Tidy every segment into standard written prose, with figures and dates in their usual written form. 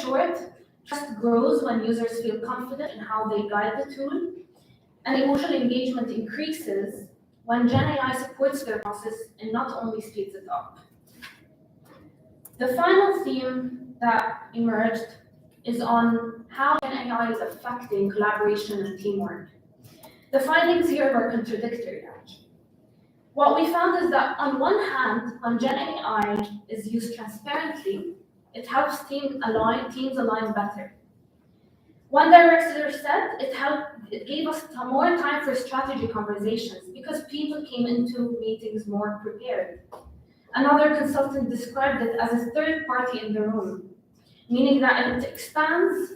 short, trust grows when users feel confident in how they guide the tool, and emotional engagement increases when GenAI supports their process and not only speeds it up. The final theme that emerged is on how GenAI is affecting collaboration and teamwork. The findings here were contradictory, actually. What we found is that on one hand, when GenAI is used transparently, it helps teams align better. One director said it gave us more time for strategy conversations because people came into meetings more prepared. Another consultant described it as a third party in the room, meaning that it expands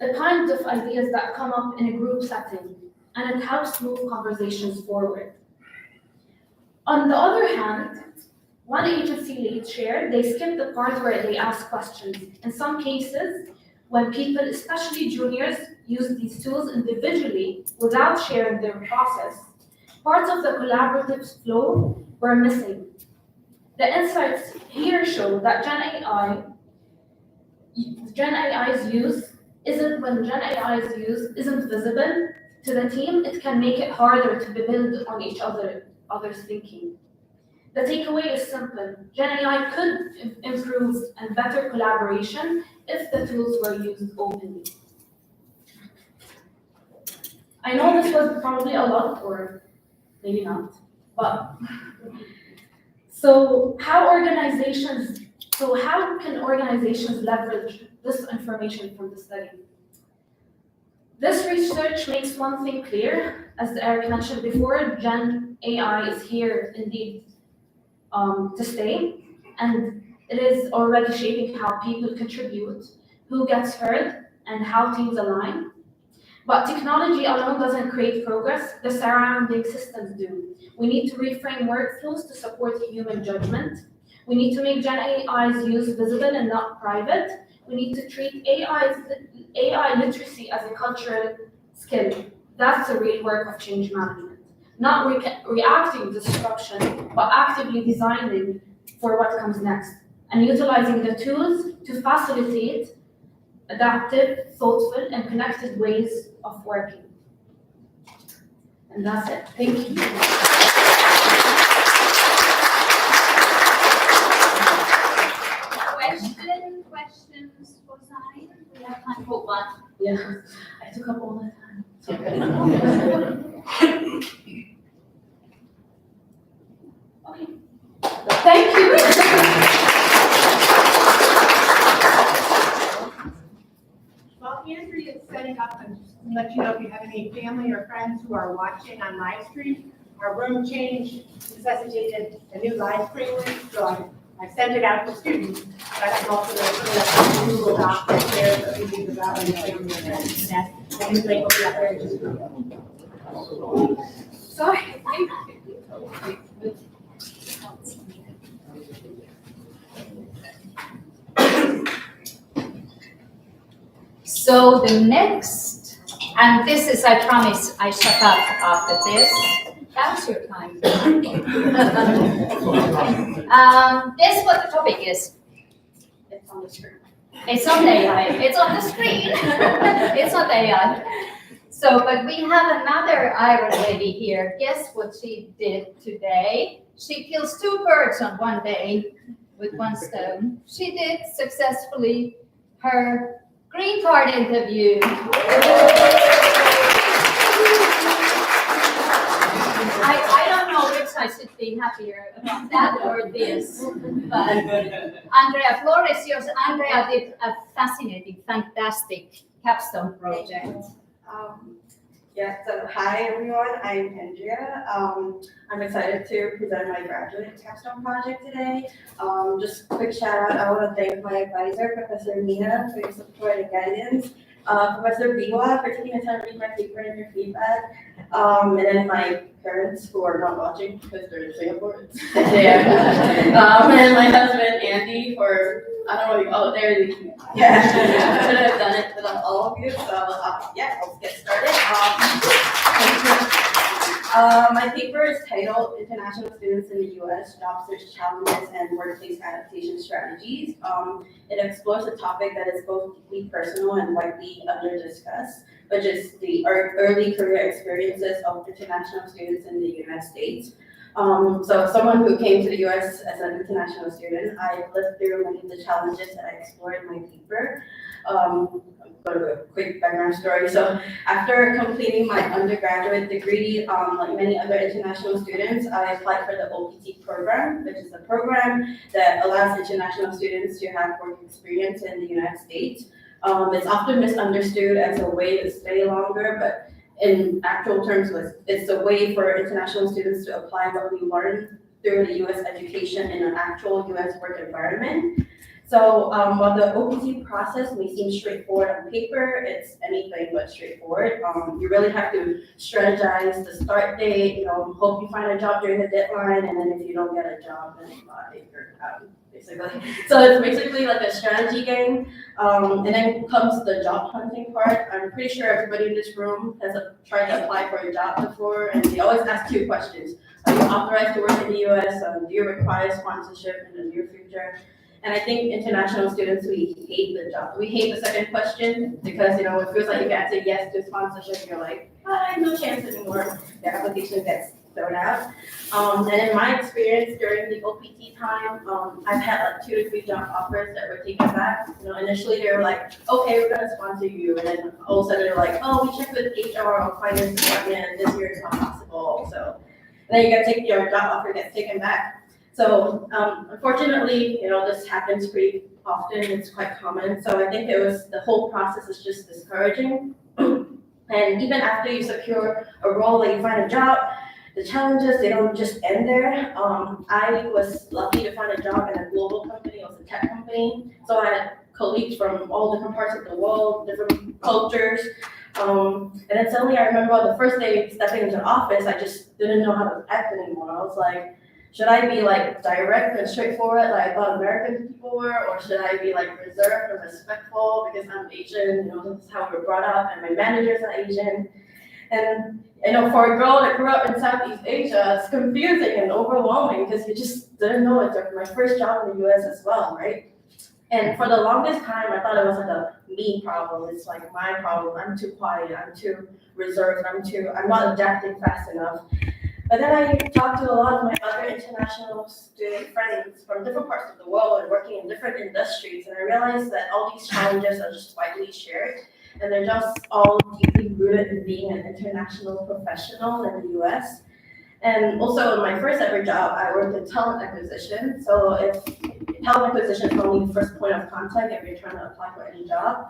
the kind of ideas that come up in a group setting, and it helps move conversations forward. On the other hand, one agency lead shared they skipped the part where they ask questions. In some cases, when people, especially juniors, use these tools individually without sharing their process, parts of the collaborative flow were missing. The insights here show that GenAI's use isn't visible to the team, it can make it harder to build on each other's thinking. The takeaway is simple. GenAI could improve and better collaboration if the tools were used openly. I know this was probably a lot, or maybe not, but so how can organizations leverage this information from the study? This research makes one thing clear. As Eric mentioned before, Gen AI is here indeed to stay, and it is already shaping how people contribute, who gets heard, and how teams align. But technology alone doesn't create progress, the surrounding systems do. We need to reframe workflows to support human judgment. We need to make Gen AI's use visible and not private. We need to treat AI literacy as a cultural skill. That's the real work of change management. Not reacting to disruption, but actively designing for what comes next, and utilizing the tools to facilitate adaptive, thoughtful, and connected ways of working. And that's it. Thank you. Questions for Zain? We have time for one. Yeah, I took up all the time. Okay. Thank you. While Andrea is setting up, and just to let you know if you have any family or friends who are watching on live stream, our room change necessitated a new live stream link, so I sent it out to students, but I can also the Google Doc right there, so you can grab it and friends. And the link will be up there just Sorry. So the next, and this is, I promise, I shut up after this. That's your time. This is what the topic is. It's on the screen. It's on AI. It's on the screen. It's on AI. So, but we have another Iron lady here. Guess what she did today? She kills 2 birds on one day with 1 stone. She did successfully her green card interview. I don't know which I should be happier about that or this, but Andrea, floor is yours. Andrea did a fascinating, fantastic capstone project. So hi everyone, I'm Andrea. I'm excited to present my graduate capstone project today. Just quick shout out, I want to thank my advisor, Professor Nina, for your support and guidance. Professor Biwa for taking the time to read my paper and your feedback. And then my parents who are not watching because they're in Singapore. And my husband Andy for, I don't know, there you go. Yeah, I could have done it without all of you. So yeah, let's get started. My paper is titled International Students in the U.S. Job Search Challenges and Workplace Adaptation Strategies. It explores a topic that is both deeply personal and widely under-discussed, which is the early career experiences of international students in the United States. So someone who came to the U.S. as an international student, I lived through many of the challenges that I explored in my paper. Go to a quick background story. So after completing my undergraduate degree, like many other international students, I applied for the OPT program, which is a program that allows international students to have work experience in the United States. It's often misunderstood as a way to stay longer, but in actual terms, it's a way for international students to apply what we learn through the U.S. education in an actual U.S. work environment. So while the OPT process may seem straightforward on paper, it's anything but straightforward. You really have to strategize the start date, hope you find a job during the deadline, and then if you don't get a job, then you're out, basically. So it's basically like a strategy game. And then comes the job hunting part. I'm pretty sure everybody in this room has tried to apply for a job before, and they always ask two questions. Are you authorized to work in the U.S.? Do you require sponsorship in the near future? And I think international students, we hate the job. We hate the second question because, it feels like you got to say yes to sponsorship. You're like, I have no chance anymore. Your application gets thrown out. And in my experience during the OPT time, I've had like 2 to 3 job offers that were taken back. Initially they were like, okay, we're gonna sponsor you. And then all of a sudden they're like, oh, we checked with HR or finance department, this year is not possible. So and then your job offer gets taken back. So unfortunately, this happens pretty often. It's quite common. So I think the whole process is just discouraging. And even after you secure a role, like you find a job, the challenges, they don't just end there. I was lucky to find a job in a global company. It was a tech company. So I had colleagues from all different parts of the world, different cultures. And then suddenly I remember on the first day stepping into the office, I just didn't know how to act anymore. I was like, should I be like direct and straightforward like I thought American people were, or should I be like reserved and respectful because I'm Asian, this is how we were brought up and my managers are Asian. And for a girl that grew up in Southeast Asia, it's confusing and overwhelming because you just didn't know it's like my first job in the US as well, right? And for the longest time, I thought it was like a me problem. It's like my problem. I'm too quiet. I'm too reserved. I'm not adapting fast enough. But then I talked to a lot of my other international student friends from different parts of the world and working in different industries, and I realized that all these challenges are just widely shared, and they're just all deeply rooted in being an international professional in the US. And also in my first ever job, I worked in talent acquisition. So if talent acquisition is only the first point of contact if you're trying to apply for any job.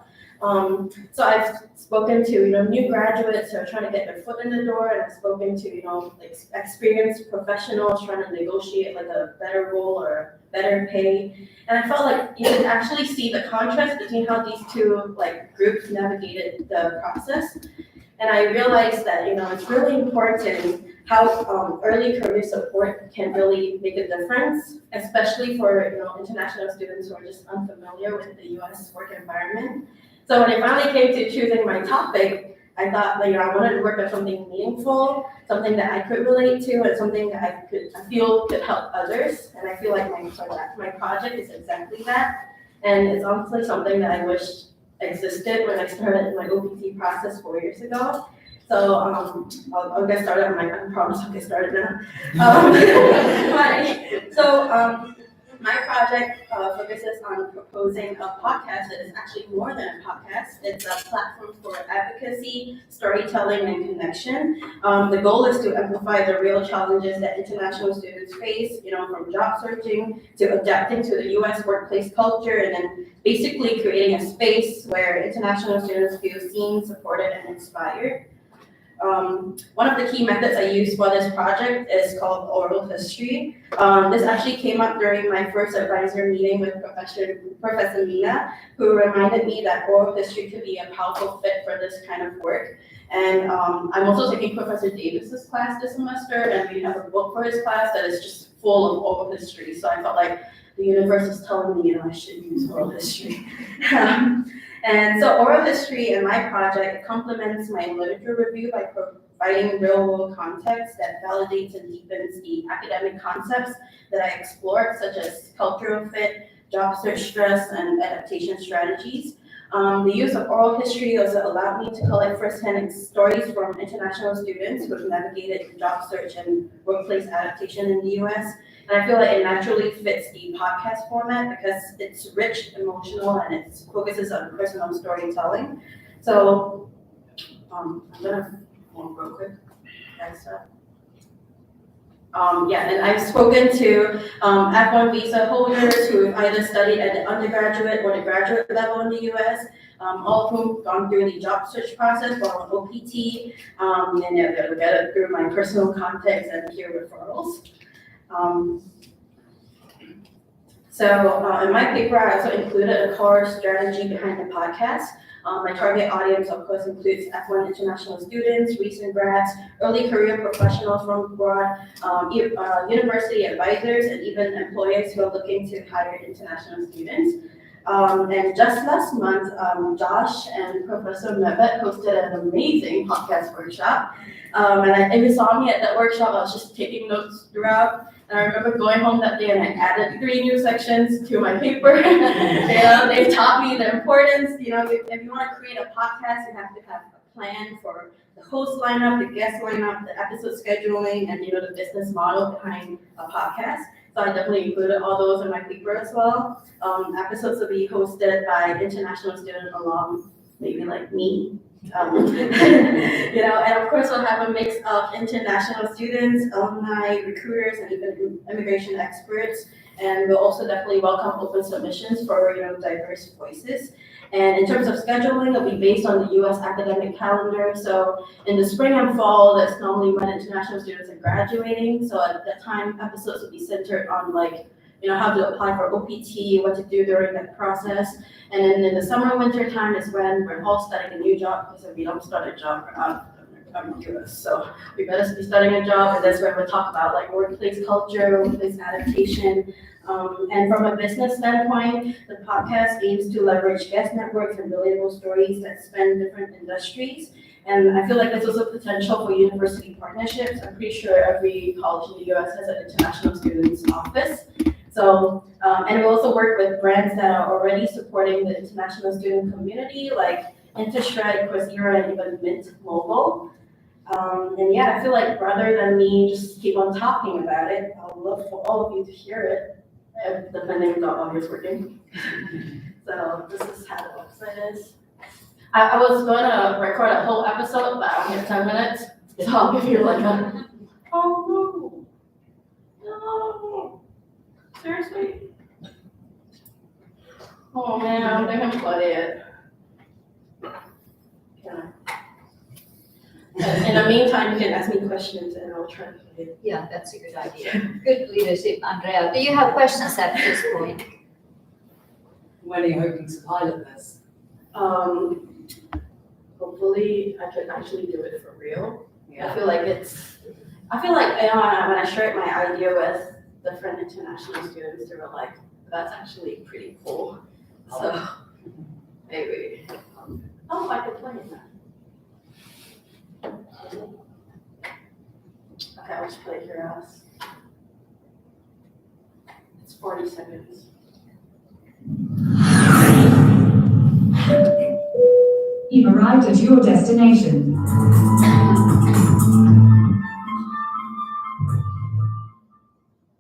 So I've spoken to new graduates who are trying to get their foot in the door, and I've spoken to experienced professionals trying to negotiate like a better role or better pay. And I felt like you can actually see the contrast between how these two groups navigated the process. And I realized that it's really important how early career support can really make a difference, especially for international students who are just unfamiliar with the U.S. work environment. So when I finally came to choosing my topic, I thought I wanted to work on something meaningful, something that I could relate to, and something that I feel could help others. And I feel like my project is exactly that. And it's honestly something that I wish existed when I started my OPT process 4 years ago. So I'll get started on I promise I'll get started now. My project focuses on proposing a podcast that is actually more than a podcast. It's a platform for advocacy, storytelling, and connection. The goal is to amplify the real challenges that international students face, from job searching to adapting to the U.S. workplace culture, and then basically creating a space where international students feel seen, supported, and inspired. One of the key methods I use for this project is called oral history. This actually came up during my first advisor meeting with Professor Mina, who reminded me that oral history could be a powerful fit for this kind of work. And I'm also taking Professor Davis's class this semester, and we have a book for his class that is just full of oral history. So I felt like the universe is telling me, I should use oral history. And so oral history in my project complements my literature review by providing real-world context that validates and deepens the academic concepts that I explored, such as cultural fit, job search stress, and adaptation strategies. The use of oral history also allowed me to collect firsthand stories from international students who have navigated job search and workplace adaptation in the US. And I feel like it naturally fits the podcast format because it's rich, emotional, and it focuses on personal storytelling. So I'm gonna real quick. Next up. And I've spoken to F1 visa holders who have either studied at the undergraduate or the graduate level in the US, all of whom have gone through the job search process while on OPT, and they'll get it through my personal contacts and peer referrals. In my paper, I also included a core strategy behind the podcast. My target audience, of course, includes F1 international students, recent grads, early career professionals from abroad, university advisors, and even employers who are looking to hire international students. And just last month, Josh and Professor Mebet hosted an amazing podcast workshop. And if you saw me at that workshop, I was just taking notes throughout. And I remember going home that day and I added 3 new sections to my paper. They taught me the importance, if you want to create a podcast, you have to have a plan for the host lineup, the guest lineup, the episode scheduling, and the business model behind a podcast. So I definitely included all those in my paper as well. Episodes will be hosted by international student alum, maybe like me. And of course we'll have a mix of international students, alumni, recruiters, and even immigration experts. And we'll also definitely welcome open submissions for diverse voices. And in terms of scheduling, it'll be based on the U.S. academic calendar. So in the spring and fall, that's normally when international students are graduating. So at that time, episodes will be centered on how to apply for OPT, what to do during that process. And then in the summer, winter time is when we're all starting a new job, because if we don't start a job, we're not US. So we better be starting a job, and that's where we'll talk about workplace culture, workplace adaptation. And from a business standpoint, the podcast aims to leverage guest networks and relatable stories that span different industries. And I feel like there's also potential for university partnerships. I'm pretty sure every college in the US has an international students office. So, and we'll also work with brands that are already supporting the international student community, like Interstride, Coursera, and even Mint Mobile. I feel like rather than me just keep on talking about it, I would love for all of you to hear it, if the funding audio is working. So this is how the website is. I was going to record a whole episode, but I only have 10 minutes, so I'll give you oh no, seriously? Oh man, they can flood it. In the meantime, you can ask me questions and I'll try to play it. Yeah, that's a good idea. Good leadership, Andrea. Do you have questions at this point? When are you hoping to pilot this? Hopefully I can actually do it for real. Yeah. I feel like when I shared my idea with different international students, they were like, that's actually pretty cool. So maybe, I could play it now. Okay, I'll just play it here else. It's 40 seconds. You've arrived at your destination.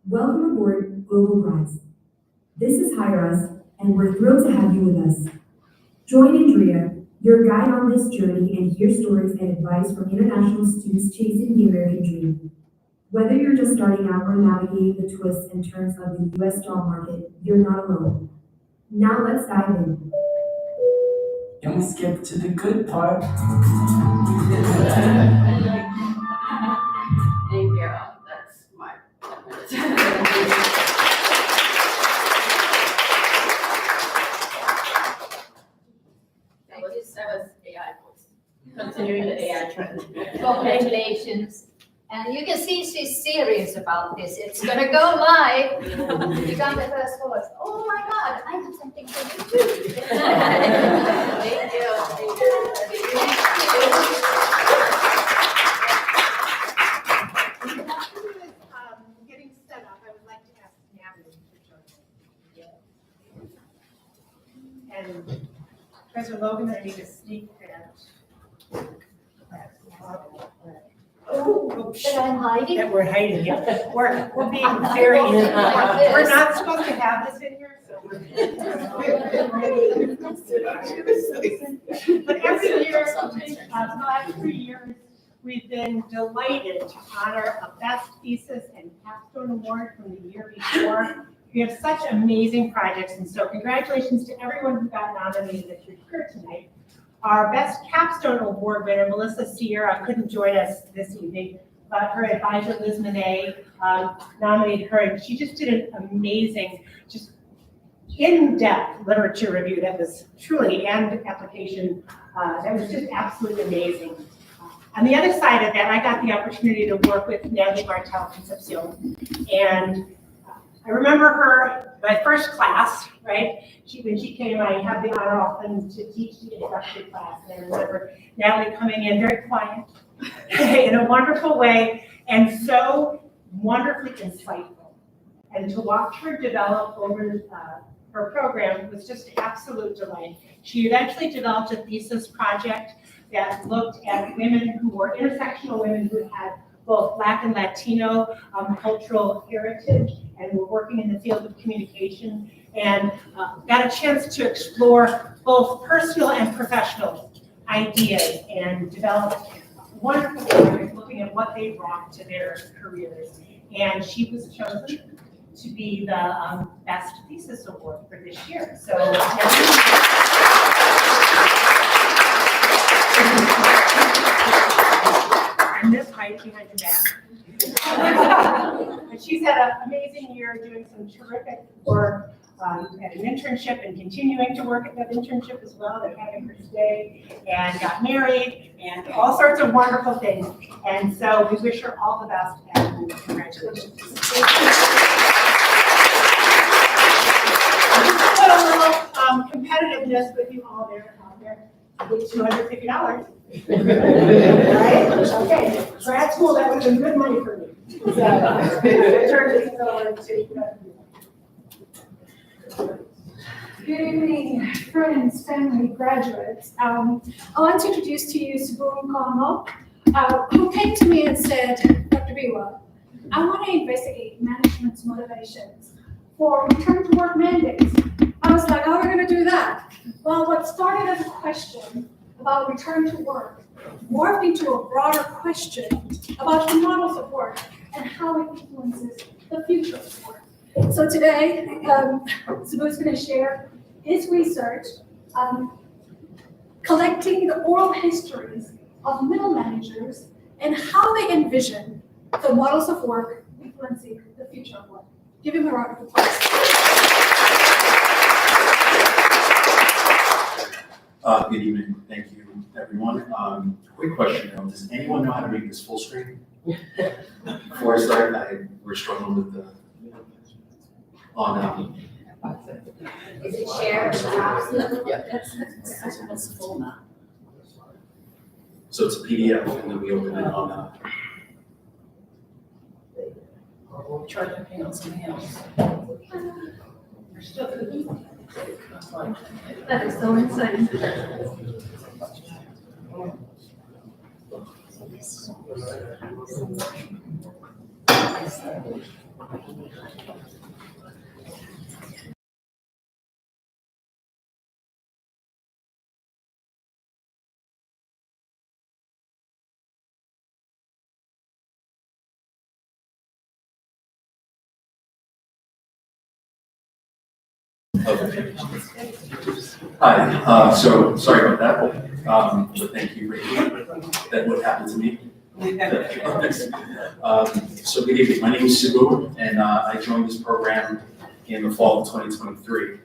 Welcome aboard Global Rise. This is Hyras, and we're thrilled to have you with us. Join Andrea, your guide on this journey, and hear stories and advice from international students chasing the American dream. Whether you're just starting out or navigating the twists and turns of the U.S. job market, you're not alone. Now let's dive in. Can we skip to the good part? Thank you. That's my 10 minutes. That was AI voice. Continuing the AI trend. Congratulations. And you can see she's serious about this. It's gonna go live. You got the first voice. Oh my God, I have something for you too. Mr. Logan, I need a sneak peek. Oh, That I'm hiding? that we're hiding, yeah. We're being very, Like this. we're not supposed to have this in here, so. But every year, the last 3 years, we've been delighted to honor a Best Thesis and Capstone Award from the year before. We have such amazing projects, and so congratulations to everyone who got nominated that you're here tonight. Our Best Capstone Award winner, Melissa Sierra, couldn't join us this evening, but her advisor, Liz Monet, nominated her, and she just did an amazing, just in-depth literature review that was truly, and application, that was just absolutely amazing. On the other side of that, I got the opportunity to work with Natalie Martel Concepcion, and I remember her, my first class, right? When she came, I had the honor often to teach the introductory class, and I remember Natalie coming in very quiet, in a wonderful way, and so wonderfully insightful. And to watch her develop over her program was just absolute delight. She eventually developed a thesis project that looked at women who were intersectional women who had both Black and Latino cultural heritage and were working in the field of communication, and got a chance to explore both personal and professional ideas and develop wonderful projects looking at what they brought to their careers. And she was chosen to be the Best Thesis Award for this year. So and this height behind your back. But she's had an amazing year doing some terrific work at an internship and continuing to work at that internship as well. They're having her today, and got married and all sorts of wonderful things. And so we wish her all the best and congratulations. Put a little competitiveness with you all there out there with $250. Right? Okay. Grad school, that would have been good money for me. So, turn this over to. Good evening, friends, family, graduates. I want to introduce to you Subun Kono, who came to me and said, Dr. Biwa, I want to investigate management's motivations for return to work mandates. I was like, how are we going to do that? Well, what started as a question about return to work morphed into a broader question about the models of work and how it influences the future of work. So today, Subbu's going to share his research collecting the oral histories of middle managers and how they envision the models of work influencing the future of work. Give him a round of applause. Good evening. Thank you, everyone. Quick question though, does anyone know how to make this full screen? Before I start, we're struggling with the Is it shared? Yeah. It's full now. so it's a PDF and then we open it on Try to hang on something else. That is so insane. Okay. Hi, so sorry about that, but thank you, Rachel. That what happened to me. So good evening, my name is Subbu, and I joined this program in the fall of 2023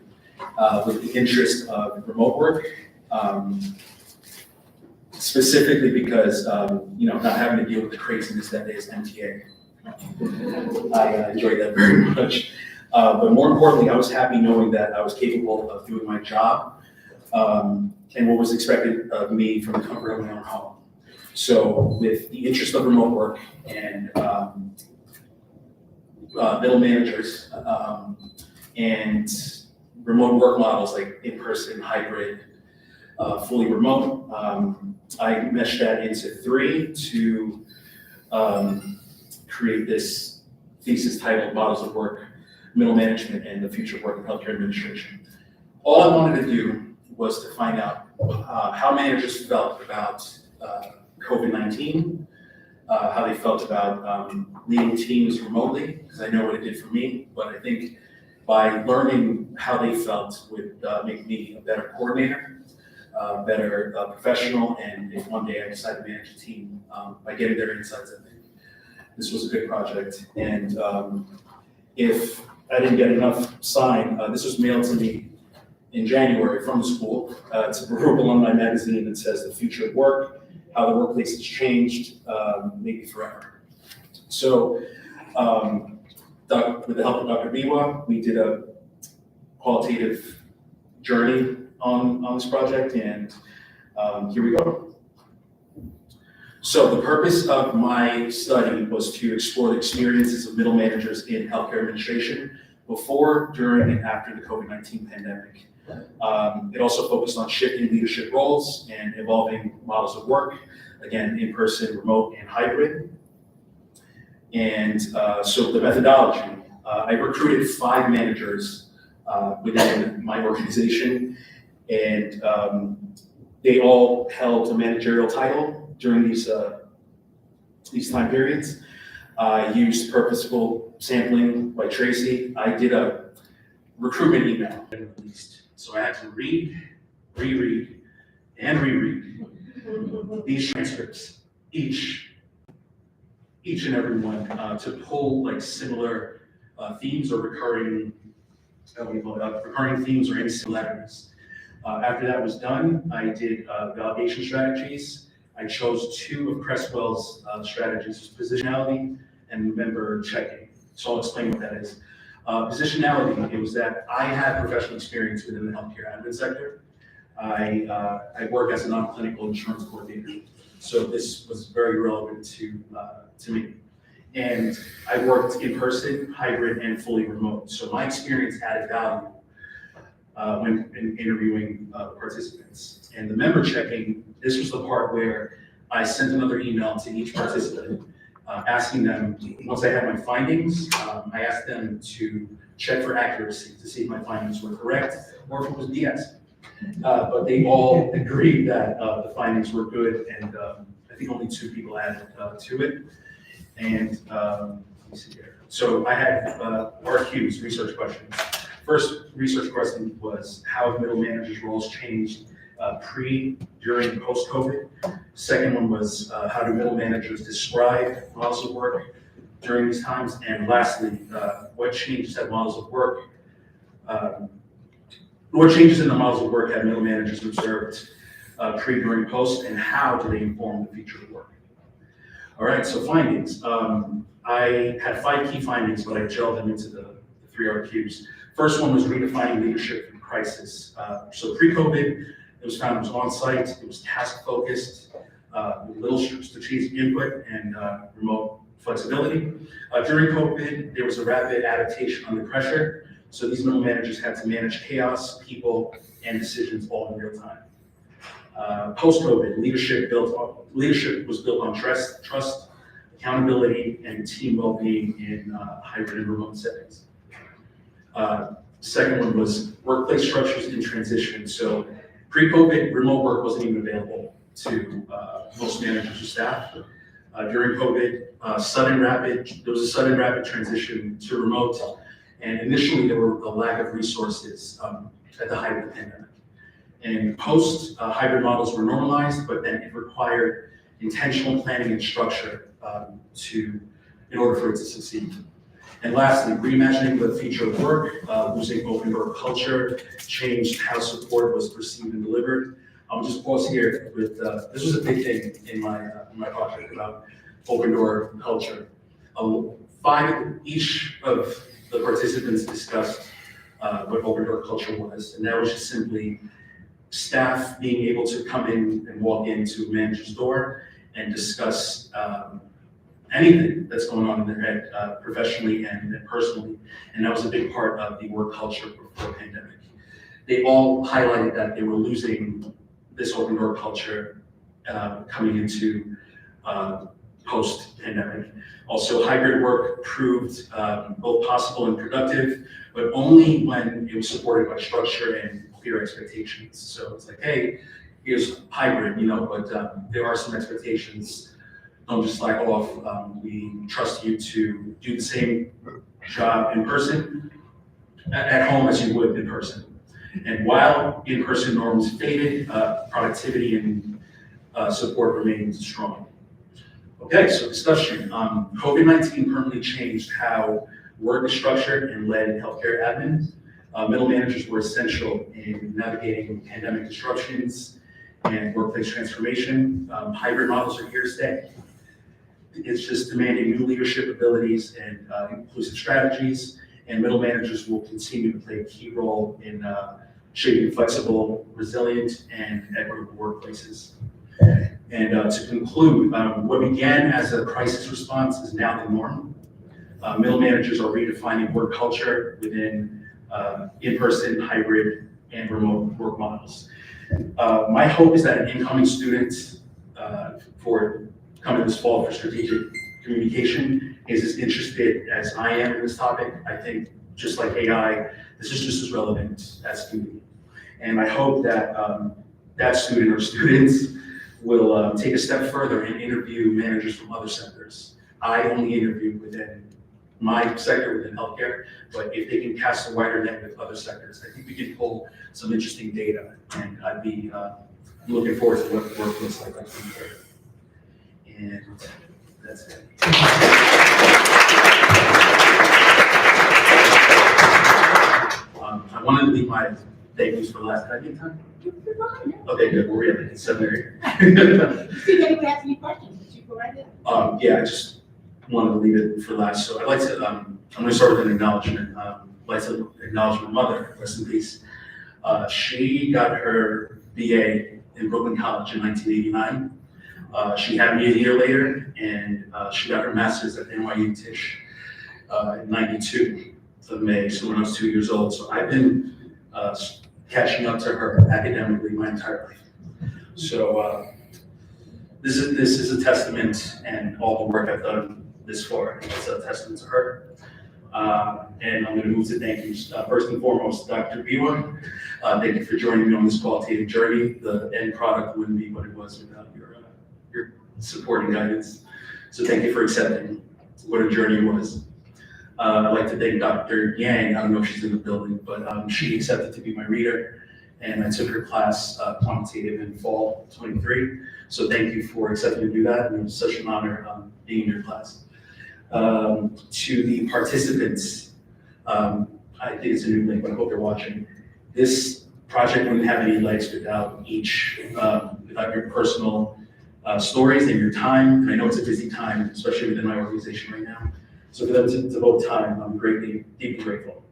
with the interest of remote work, specifically because, not having to deal with the craziness that is MTA. I enjoyed that very much. But more importantly, I was happy knowing that I was capable of doing my job and what was expected of me from the comfort of my own home. So with the interest of remote work and middle managers and remote work models like in-person, hybrid, fully remote. I meshed that into 3 to create this thesis titled Models of Work, Middle Management, and the Future of Work in Healthcare Administration. All I wanted to do was to find out how managers felt about COVID-19, how they felt about leading teams remotely, because I know what it did for me, but I think by learning how they felt would make me a better coordinator, better professional, and if one day I decide to manage a team, by getting their insights, I think this was a good project. And if I didn't get enough sign, this was mailed to me in January from the school. It's a Baruch Alumni magazine that says the future of work, how the workplace has changed, maybe forever. So with the help of Dr. Biwa, we did a qualitative journey on this project, and here we go. So the purpose of my study was to explore the experiences of middle managers in healthcare administration before, during, and after the COVID-19 pandemic. It also focused on shifting leadership roles and evolving models of work, again, in-person, remote, and hybrid. And so the methodology, I recruited 5 managers within my organization, and they all held a managerial title during these time periods. I used purposeful sampling by Tracy. I did a recruitment email released. So I had to read, reread, and reread these transcripts, each and every one, to pull like similar themes or recurring themes or any similarities. After that was done, I did validation strategies. I chose 2 of Cresswell's strategies, positionality and member checking. So I'll explain what that is. Positionality, it was that I had professional experience within the healthcare admin sector. I work as a non-clinical insurance coordinator, so this was very relevant to me. And I worked in person, hybrid, and fully remote. So my experience added value when interviewing participants. And the member checking, this was the part where I sent another email to each participant asking them, once I had my findings, I asked them to check for accuracy to see if my findings were correct or if it was BS. But they all agreed that the findings were good, and I think only 2 people added to it. And let me see here. So I had RQs, research questions. First research question was, how have middle managers' roles changed pre, during, and post-COVID? Second one was, how do middle managers describe models of work during these times? And lastly, what changes have models of work, what changes in the models of work have middle managers observed pre, during, post, and how do they inform the future of work? All right, so findings. I had 5 key findings, but I gelled them into the 3 RQs. First one was redefining leadership in crisis. So pre-COVID, it was found it was on-site, it was task-focused, with little strategic input and remote flexibility. During COVID, there was a rapid adaptation under pressure. So these middle managers had to manage chaos, people, and decisions all in real time. Post-COVID, leadership was built on trust, accountability, and team well-being in hybrid and remote settings. Second one was workplace structures in transition. So pre-COVID, remote work wasn't even available to most managers or staff. During COVID, there was a sudden rapid transition to remote, and initially there were a lack of resources at the height of the pandemic. And post, hybrid models were normalized, but then it required intentional planning and structure in order for it to succeed. And lastly, reimagining the future of work, losing open door culture, changed how support was perceived and delivered. I'll just pause here with, this was a big thing in my project about open door culture. Each of the participants discussed what open door culture was, and that was just simply staff being able to come in and walk into a manager's door and discuss anything that's going on in their head, professionally and personally. And that was a big part of the work culture before the pandemic. They all highlighted that they were losing this open door culture coming into post-pandemic. Also, hybrid work proved both possible and productive, but only when it was supported by structure and clear expectations. So it's like, hey, here's hybrid, but there are some expectations. Don't just slack off. We trust you to do the same job in person, at home as you would in person. And while in-person norms faded, productivity and support remains strong. Okay, so discussion. COVID-19 permanently changed how work is structured and led in healthcare admin. Middle managers were essential in navigating pandemic disruptions and workplace transformation. Hybrid models are here to stay. It's just demanding new leadership abilities and inclusive strategies, and middle managers will continue to play a key role in shaping flexible, resilient, and equitable workplaces. And to conclude, what began as a crisis response is now the norm. Middle managers are redefining work culture within in-person, hybrid, and remote work models. My hope is that an incoming student for coming this fall for strategic communication is as interested as I am in this topic. I think just like AI, this is just as relevant as community. And I hope that that student or students will take a step further and interview managers from other sectors. I only interview within my sector, within healthcare, but if they can cast a wider net with other sectors, I think we can pull some interesting data, and I'd be looking forward to what work looks like here. And that's it. I wanted to leave my thank yous for last. Did I get time? Okay, good. We're really in 7 or 8. See if anybody has any questions, did you go right ahead? Yeah, I just wanted to leave it for last. So I'd like to, I'm going to start with an acknowledgement. I'd like to acknowledge my mother, rest in peace. She got her BA in Brooklyn College in 1989. She had me a year later, and she got her master's at NYU Tisch in 92 of May, so when I was 2 years old. So I've been catching up to her academically my entire life. So this is a testament, and all the work I've done this far, it's a testament to her. And I'm going to move to thank yous. First and foremost, Dr. Biwa, thank you for joining me on this qualitative journey. The end product wouldn't be what it was without your support and guidance. So thank you for accepting what a journey it was. I'd like to thank Dr. Yang. I don't know if she's in the building, but she accepted to be my reader, and I took her class quantitative in fall 23. So thank you for accepting to do that, and it was such an honor being in your class. To the participants, I think it's a new link, but I hope you're watching. This project wouldn't have any legs without without your personal stories and your time. And I know it's a busy time, especially within my organization right now. So for them to devote time, I'm deeply grateful.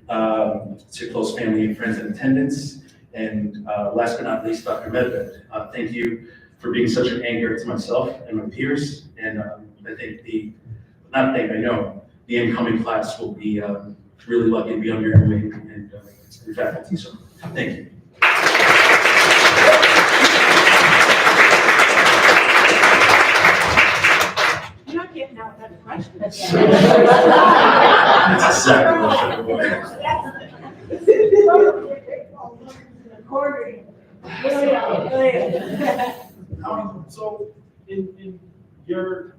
To close family and friends in attendance. And last but not least, Dr. Medved, thank you for being such an anchor to myself and my peers. And I think I know the incoming class will be really lucky to be under your wing and your faculty. So thank you. You're not getting out that question. That's exactly what I wanted. So in your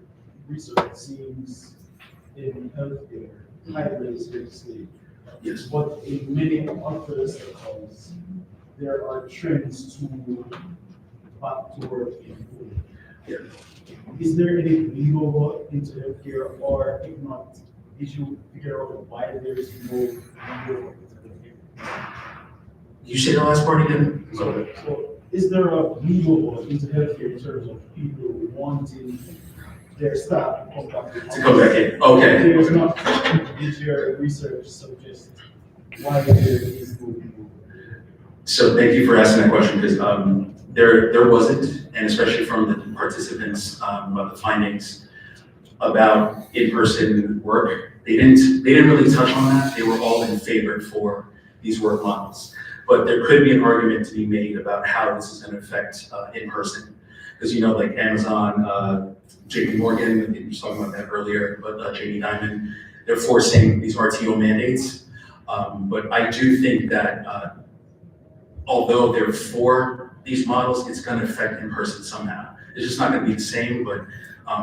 research, it seems in healthcare, hybrid is here to stay. Yes. But in many other sectors, there are trends to back to work in home. Yeah. Is there any legal into healthcare, or if not, did you figure out why there is no legal into healthcare? You say the last part again? So is there a legal into healthcare in terms of people wanting their staff to come back To come back in, okay. There's not, did your research suggest why there is no legal? So thank you for asking that question, because there wasn't, and especially from the participants, about the findings about in-person work. They didn't really touch on that. They were all in favor for these work models. But there could be an argument to be made about how this is going to affect in person. Because, you know, like Amazon, JP Morgan, we were talking about that earlier, but Jamie Dimon, they're forcing these RTO mandates. But I do think that although they're for these models, it's going to affect in person somehow. It's just not going to be the same, but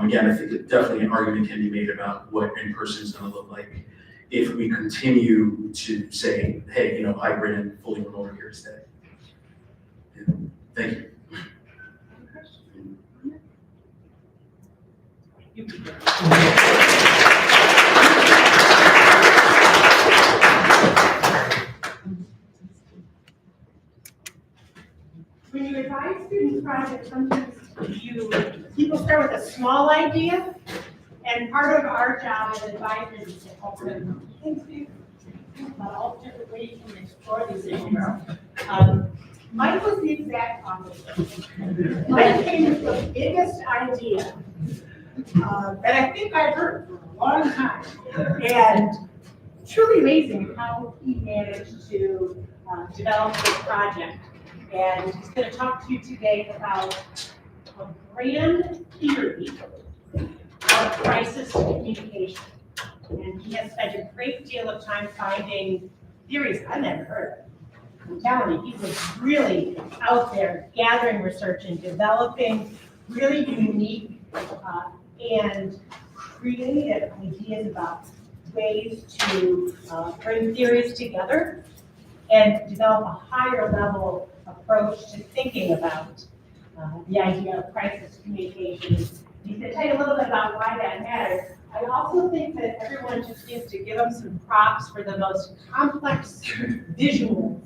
again, I think that definitely an argument can be made about what in person is going to look like if we continue to say, hey, you know, hybrid and fully remote are here to stay. Yeah. Thank you. When you advise student projects, sometimes people start with a small idea, and part of our job as advisors is to help them think about all different ways you can explore these issues. Mike was the exact opposite. Mike came with the biggest idea that I think I've heard for a long time, and truly amazing how he managed to develop this project. And he's going to talk to you today about a grand theory of crisis communication. And he has spent a great deal of time finding theories I've never heard of. I'm telling you, he was really out there gathering research and developing really unique and creative ideas about ways to bring theories together and develop a higher level approach to thinking about the idea of crisis communication. He's going to tell you a little bit about why that matters. I also think that everyone just needs to give them some props for the most complex visuals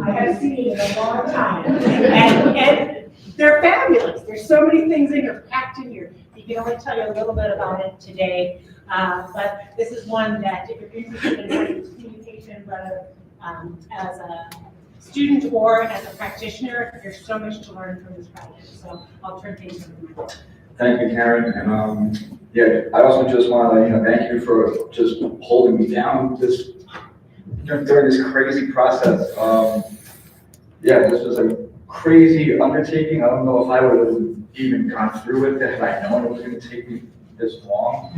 I have seen in a long time. And they're fabulous. There's so many things in here, packed in here. He can only tell you a little bit about it today. But this is one that if you're interested in crisis communication, whether as a student or as a practitioner, there's so much to learn from this project. So I'll turn things over to you. Thank you, Karen. And yeah, I also just want to thank you for just holding me down this during this crazy process. Yeah, this was a crazy undertaking. I don't know if I would have even gone through with it had I known it was going to take me this long.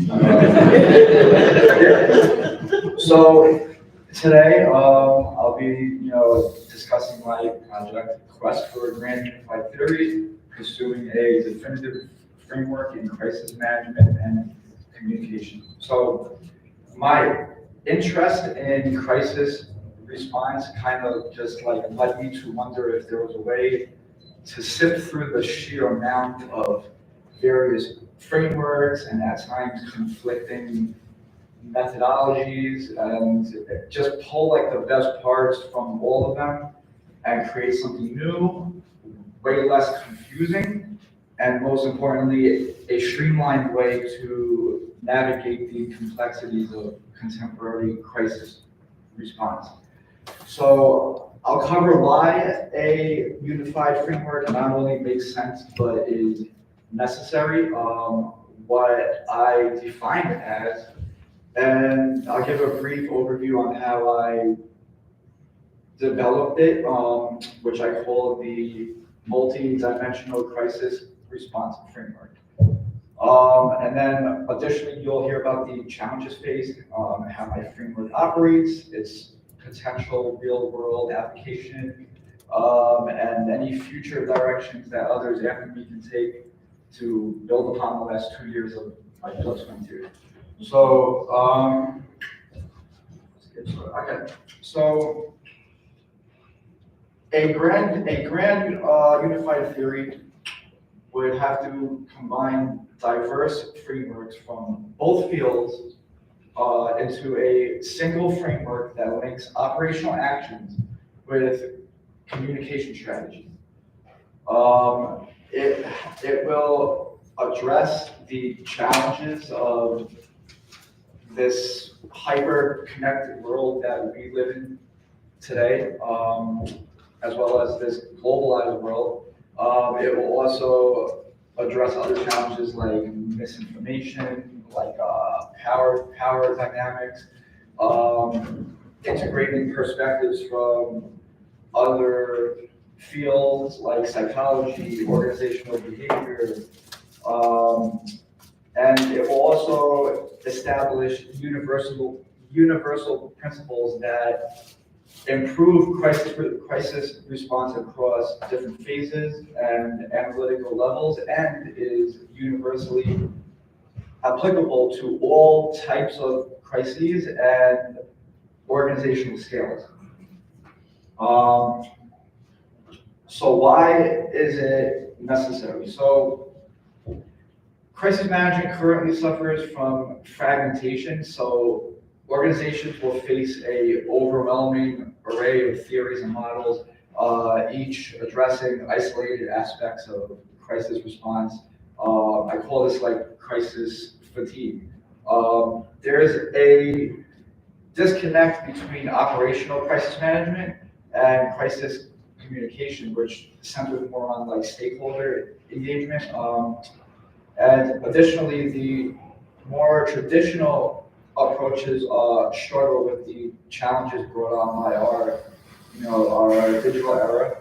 So today, I'll be discussing my project, Quest for a Grand Unified Theory, pursuing a definitive framework in crisis management and communication. So my interest in crisis response kind of just led me to wonder if there was a way to sift through the sheer amount of various frameworks and at times conflicting methodologies and just pull the best parts from all of them and create something new, way less confusing, and most importantly, a streamlined way to navigate the complexities of contemporary crisis response. So I'll cover why a unified framework not only makes sense, but is necessary, what I define it as, and I'll give a brief overview on how I developed it, which I call the multi-dimensional crisis response framework. And then additionally, you'll hear about the challenges faced, how my framework operates, its potential real-world application, and any future directions that others after me can take to build upon the last 2 years of my placement here. So, let's get started. Okay. So, a grand unified theory would have to combine diverse frameworks from both fields into a single framework that links operational actions with communication strategies. It will address the challenges of this hyper-connected world that we live in today, as well as this globalized world. It will also address other challenges like misinformation, like power dynamics, integrating perspectives from other fields like psychology, organizational behavior, and it will also establish universal principles that improve crisis response across different phases and analytical levels, and is universally applicable to all types of crises and organizational scales. So why is it necessary? So crisis management currently suffers from fragmentation, so organizations will face a overwhelming array of theories and models, each addressing isolated aspects of crisis response. I call this like crisis fatigue. There's a disconnect between operational crisis management and crisis communication, which centers more on like stakeholder engagement. And additionally, the more traditional approaches struggle with the challenges brought on by our digital era,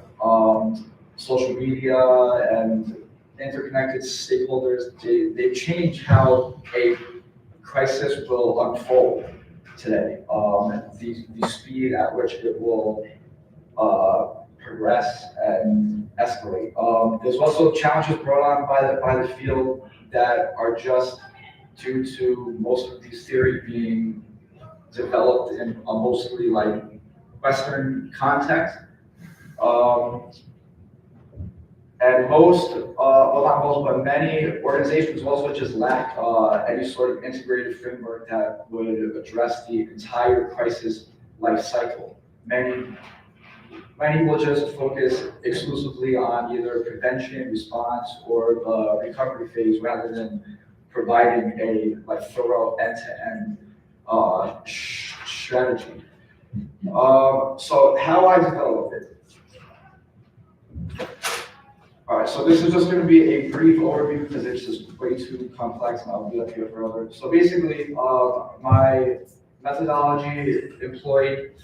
social media, and interconnected stakeholders. They change how a crisis will unfold today. The speed at which it will progress and escalate. There's also challenges brought on by the field that are just due to most of these theories being developed in a mostly like Western context. And not most, but many organizations also just lack any sort of integrated framework that would address the entire crisis life cycle. Many will just focus exclusively on either prevention, response, or the recovery phase rather than providing a like thorough end-to-end strategy. So how I developed it. All right, so this is just going to be a brief overview because it's just way too complex and I'll be up here forever. So basically, my methodology employed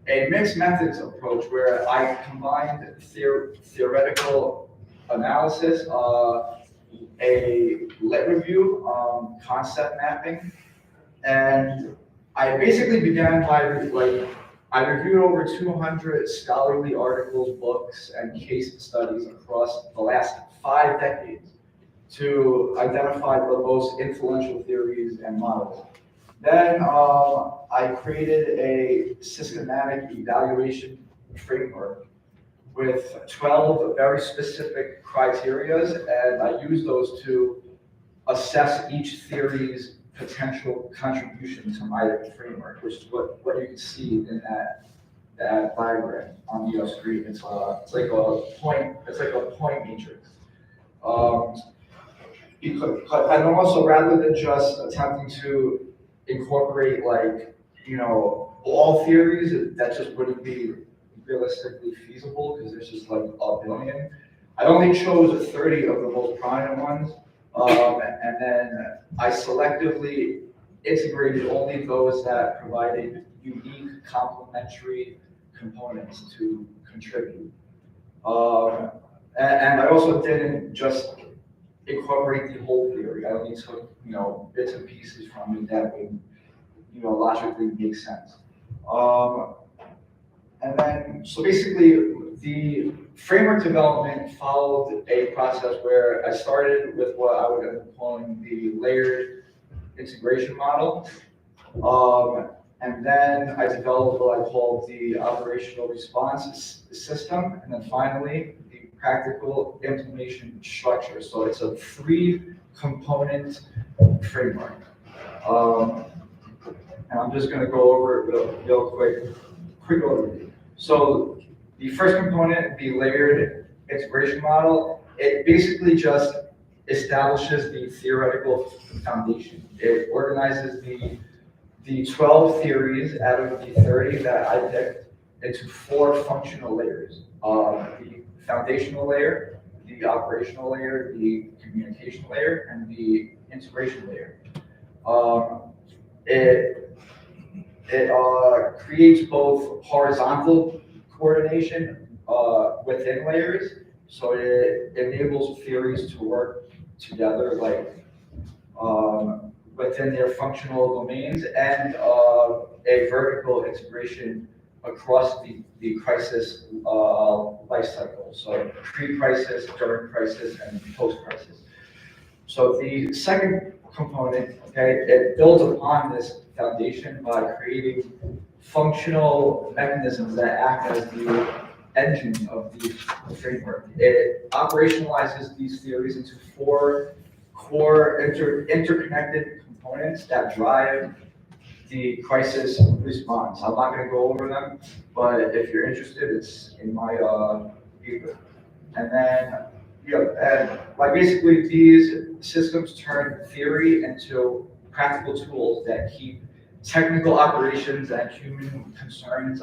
a mixed methods approach where I combined theoretical analysis, a lit review, concept mapping, and I basically began by I reviewed over 200 scholarly articles, books, and case studies across the last 5 decades to identify the most influential theories and models. Then I created a systematic evaluation framework with 12 very specific criterias, and I used those to assess each theory's potential contribution to my framework, which is what you can see in that diagram on the screen. It's like a point matrix. And also, rather than just attempting to incorporate all theories, that just wouldn't be realistically feasible because there's just like a billion. I only chose 30 of the most prominent ones. And then I selectively integrated only those that provided unique complementary components to contribute. And I also didn't just incorporate the whole theory. I only took bits and pieces from it that would logically make sense. And then so basically the framework development followed a process where I started with what I would end up calling the layered integration model. And then I developed what I call the operational response system. And then finally, the practical implementation structure. So it's a 3-component framework. And I'm just going to go over it real quick overview. So the first component, the layered integration model, it basically just establishes the theoretical foundation. It organizes the 12 theories out of the 30 that I picked into 4 functional layers. The foundational layer, the operational layer, the communication layer, and the integration layer. It creates both horizontal coordination within layers. So it enables theories to work together, like within their functional domains, and a vertical integration across the crisis life cycle. So pre-crisis, during crisis, and post-crisis. So the second component, okay, it builds upon this foundation by creating functional mechanisms that act as the engine of the framework. It operationalizes these theories into four core interconnected components that drive the crisis response. I'm not going to go over them, but if you're interested, it's in my paper. And then, and like basically these systems turn theory into practical tools that keep technical operations and human concerns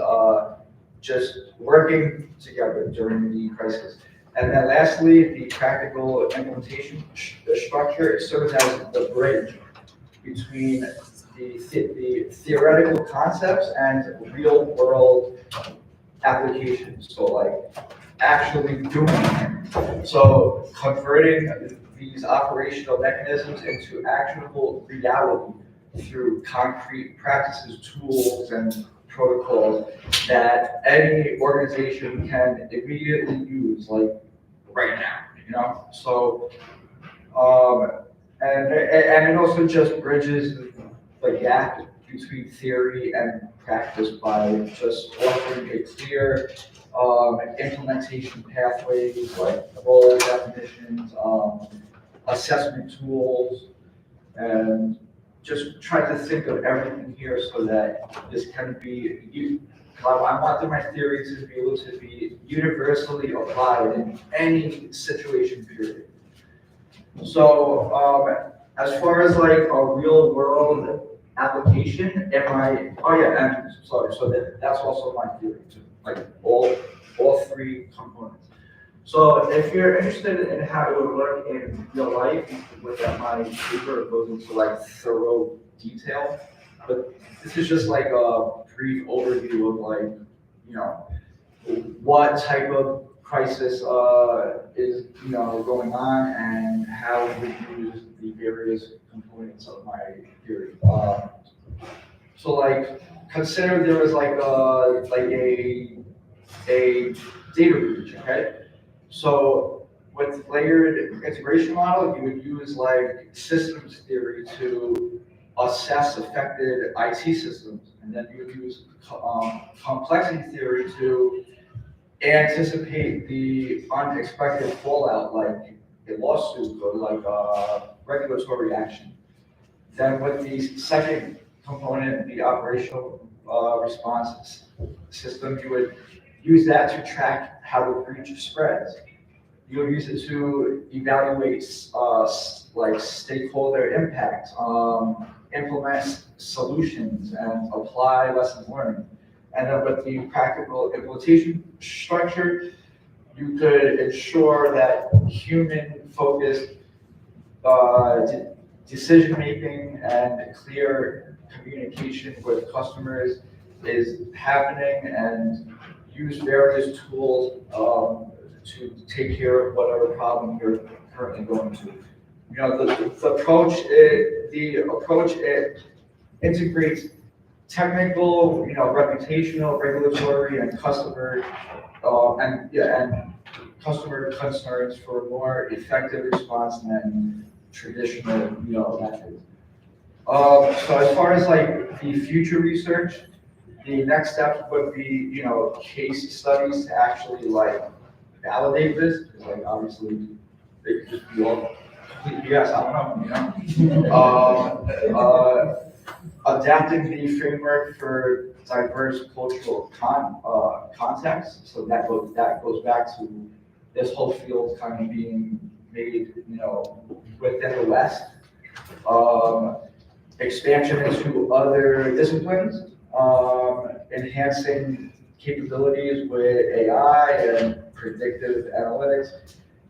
just working together during the crisis. And then lastly, the practical implementation structure serves as the bridge between the theoretical concepts and real world applications. So like actually doing it. So converting these operational mechanisms into actionable reality through concrete practices, tools, and protocols that any organization can immediately use, like right now, So, and it also just bridges the gap between theory and practice by just offering a clear implementation pathways, like role definitions, assessment tools, and just try to think of everything here so that this can be, I want my theory to be able to be universally applied in any situation, period. So as far as like a real world application, and sorry, so that's also my theory too, like all three components. So if you're interested in how it would work in real life, look at my paper. It goes into like thorough detail. But this is just like a brief overview of like, what type of crisis is going on and how we use the various components of my theory. So like consider there was like a data breach, okay? So with layered integration model, you would use like systems theory to assess affected IT systems, and then you would use complexity theory to anticipate the unexpected fallout, like a lawsuit or like regulatory action. Then with the second component, the operational response system, you would use that to track how the breach spreads. You'll use it to evaluate like stakeholder impact, implement solutions, and apply lessons learned. And then with the practical implementation structure, you could ensure that human-focused decision-making and clear communication with customers is happening, and use various tools to take care of whatever problem you're currently going to. The approach it integrates technical, reputational, regulatory, and customer and customer concerns for a more effective response than traditional, methods. So as far as like the future research, the next step would be, case studies to actually like validate this, because like obviously they could just be all complete BS, I don't know, adapting the framework for diverse cultural contexts. So that goes back to this whole field kind of being made, within the West. Expansion into other disciplines, enhancing capabilities with AI and predictive analytics,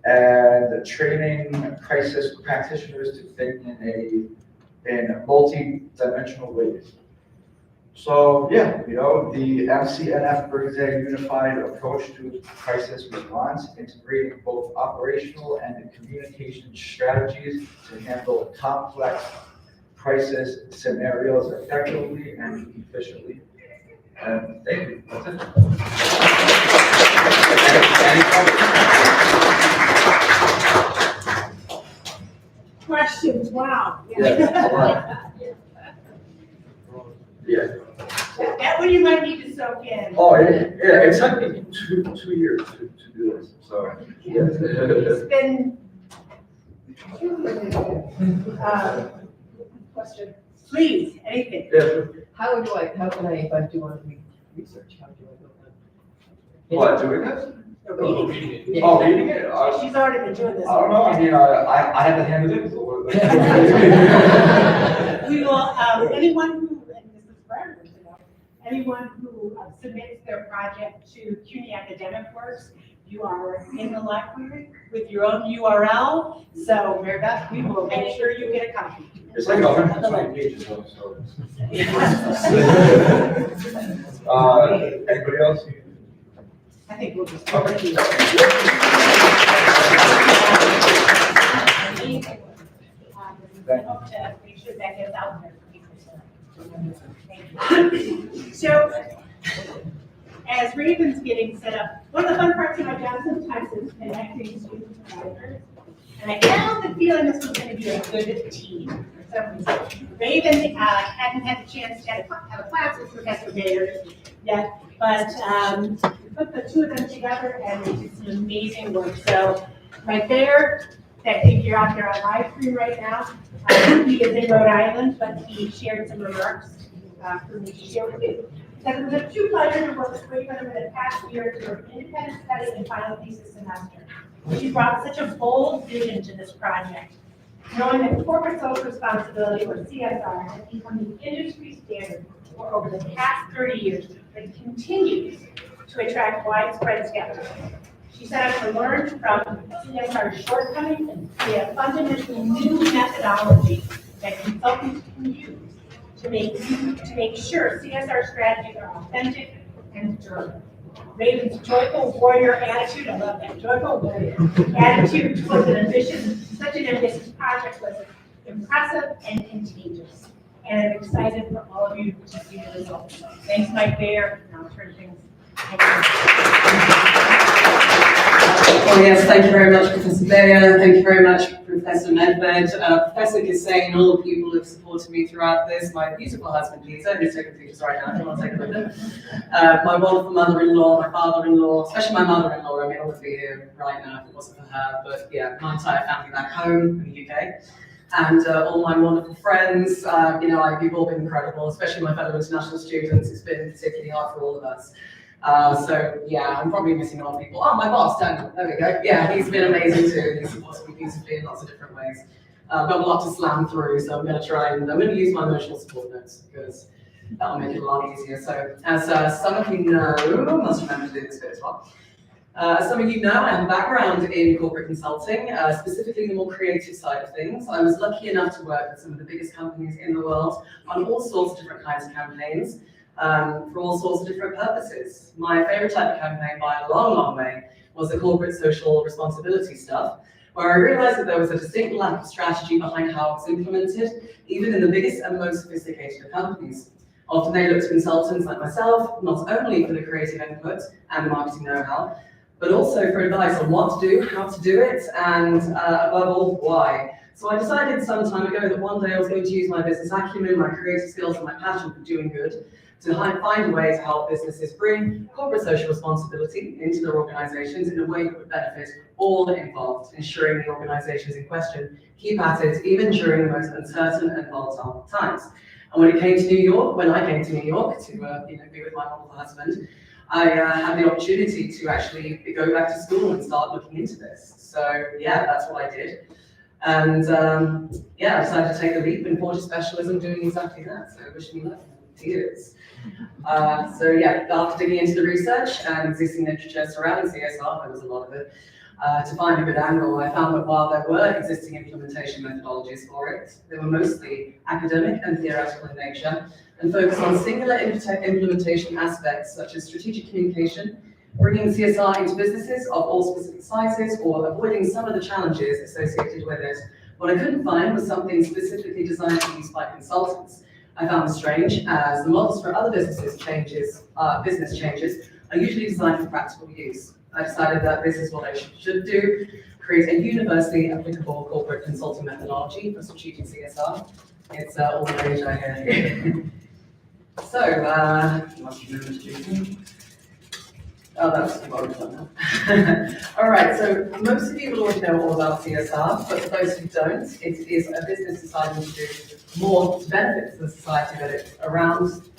and training crisis practitioners to think in multi-dimensional ways. So, yeah, the MCNF brings a unified approach to crisis response, integrating both operational and communication strategies to handle complex crisis scenarios effectively and efficiently. And thank you, that's it. Any Questions, wow. Yeah. That one you might need to soak in. Oh, yeah, it took me two years to do this, so. It's been. Question, please, anything. Yeah. How can I, if I do want to read research, how do I go about it? What, doing this? Or reading. Yeah. Oh, reading it? She's already been doing this. I don't know, I mean, I had to hand it in, so. We will, anyone who, and this is for everyone to know, anyone who submits their project to CUNY Academic Works, you are in the library with your own URL, so Mary Beth, we will make sure you get a copy. It's like 120 pages though, so. Anybody else? I think we'll just. Okay. Hope to make sure that gets out there for people. So, as Raven's getting set up, one of the fun parts of my job sometimes is connecting students and writers. And I had the feeling this was going to be a good team for some reason. Raven hadn't had the chance to have a class with Professor Bayer yet, but we put the two of them together and they did some amazing work. So right there, I think you're out there on live stream right now. He is in Rhode Island, but he shared some remarks for me to share with you. It was a true pleasure to work with Raven over the past year through an independent study and final thesis semester. She brought such a bold vision to this project, knowing that corporate social responsibility, or CSR, has become the industry standard for over the past 30 years, but continues to attract widespread skepticism. She set out to learn from CSR's shortcomings and create a fundamentally new methodology that consultants can use to make sure CSR strategies are authentic and durable. Raven's joyful warrior attitude, I love that, joyful warrior attitude towards such an ambitious project was impressive and contagious. And I'm excited for all of you to see the results. Thanks, Mike Bayer, and I'll turn things Well, yes, thank you very much, Professor Bayer. Thank you very much, Professor Medved, Professor Gisane, and all the people who have supported me throughout this. My beautiful husband, Peter, who's taking pictures right now, if you want to take a look at him. My wonderful mother-in-law, my father-in-law, especially my mother-in-law. I mean, I would be here right now if it wasn't for her. But yeah, my entire family back home in the UK. And all my wonderful friends, you've all been incredible, especially my fellow international students. It's been particularly hard for all of us. So yeah, I'm probably missing on people. Oh, my boss, Daniel, there we go. Yeah, he's been amazing too. He's supported me beautifully in lots of different ways. I've got a lot to slam through, so I'm going to use my emotional support notes because that'll make it a lot easier. So as some of you know, I must remember to do this bit as well. As some of you know, I have a background in corporate consulting, specifically the more creative side of things. I was lucky enough to work with some of the biggest companies in the world on all sorts of different kinds of campaigns. For all sorts of different purposes. My favorite type of campaign by a long, long way was the corporate social responsibility stuff, where I realized that there was a distinct lack of strategy behind how it was implemented, even in the biggest and most sophisticated of companies. Often they looked to consultants like myself, not only for the creative input and the marketing know-how, but also for advice on what to do, how to do it, and above all, why. So I decided some time ago that one day I was going to use my business acumen, my creative skills, and my passion for doing good to find a way to help businesses bring corporate social responsibility into their organizations in a way that would benefit all involved, ensuring the organizations in question keep at it even during the most uncertain and volatile times. And when I came to New York to be with my wonderful husband, I had the opportunity to actually go back to school and start looking into this. So yeah, that's what I did. And I decided to take the leap and forge a specialism doing exactly that. So wish me luck. Tears. After digging into the research and existing literature surrounding CSR, there was a lot of it, to find a good angle, I found that while there were existing implementation methodologies for it, they were mostly academic and theoretical in nature and focused on singular implementation aspects such as strategic communication, bringing CSR into businesses of all specific sizes, or avoiding some of the challenges associated with it. What I couldn't find was something specifically designed for use by consultants. I found this strange, as the models for other business changes are usually designed for practical use. I decided that this is what I should do, create a universally applicable corporate consulting methodology for strategic CSR. It's all the rage I hear. So, must remember to do. Oh, that's what I've done now. All right, so most of you will already know all about CSR, but for those who don't, it is a business deciding to do more to benefit the society that it's around,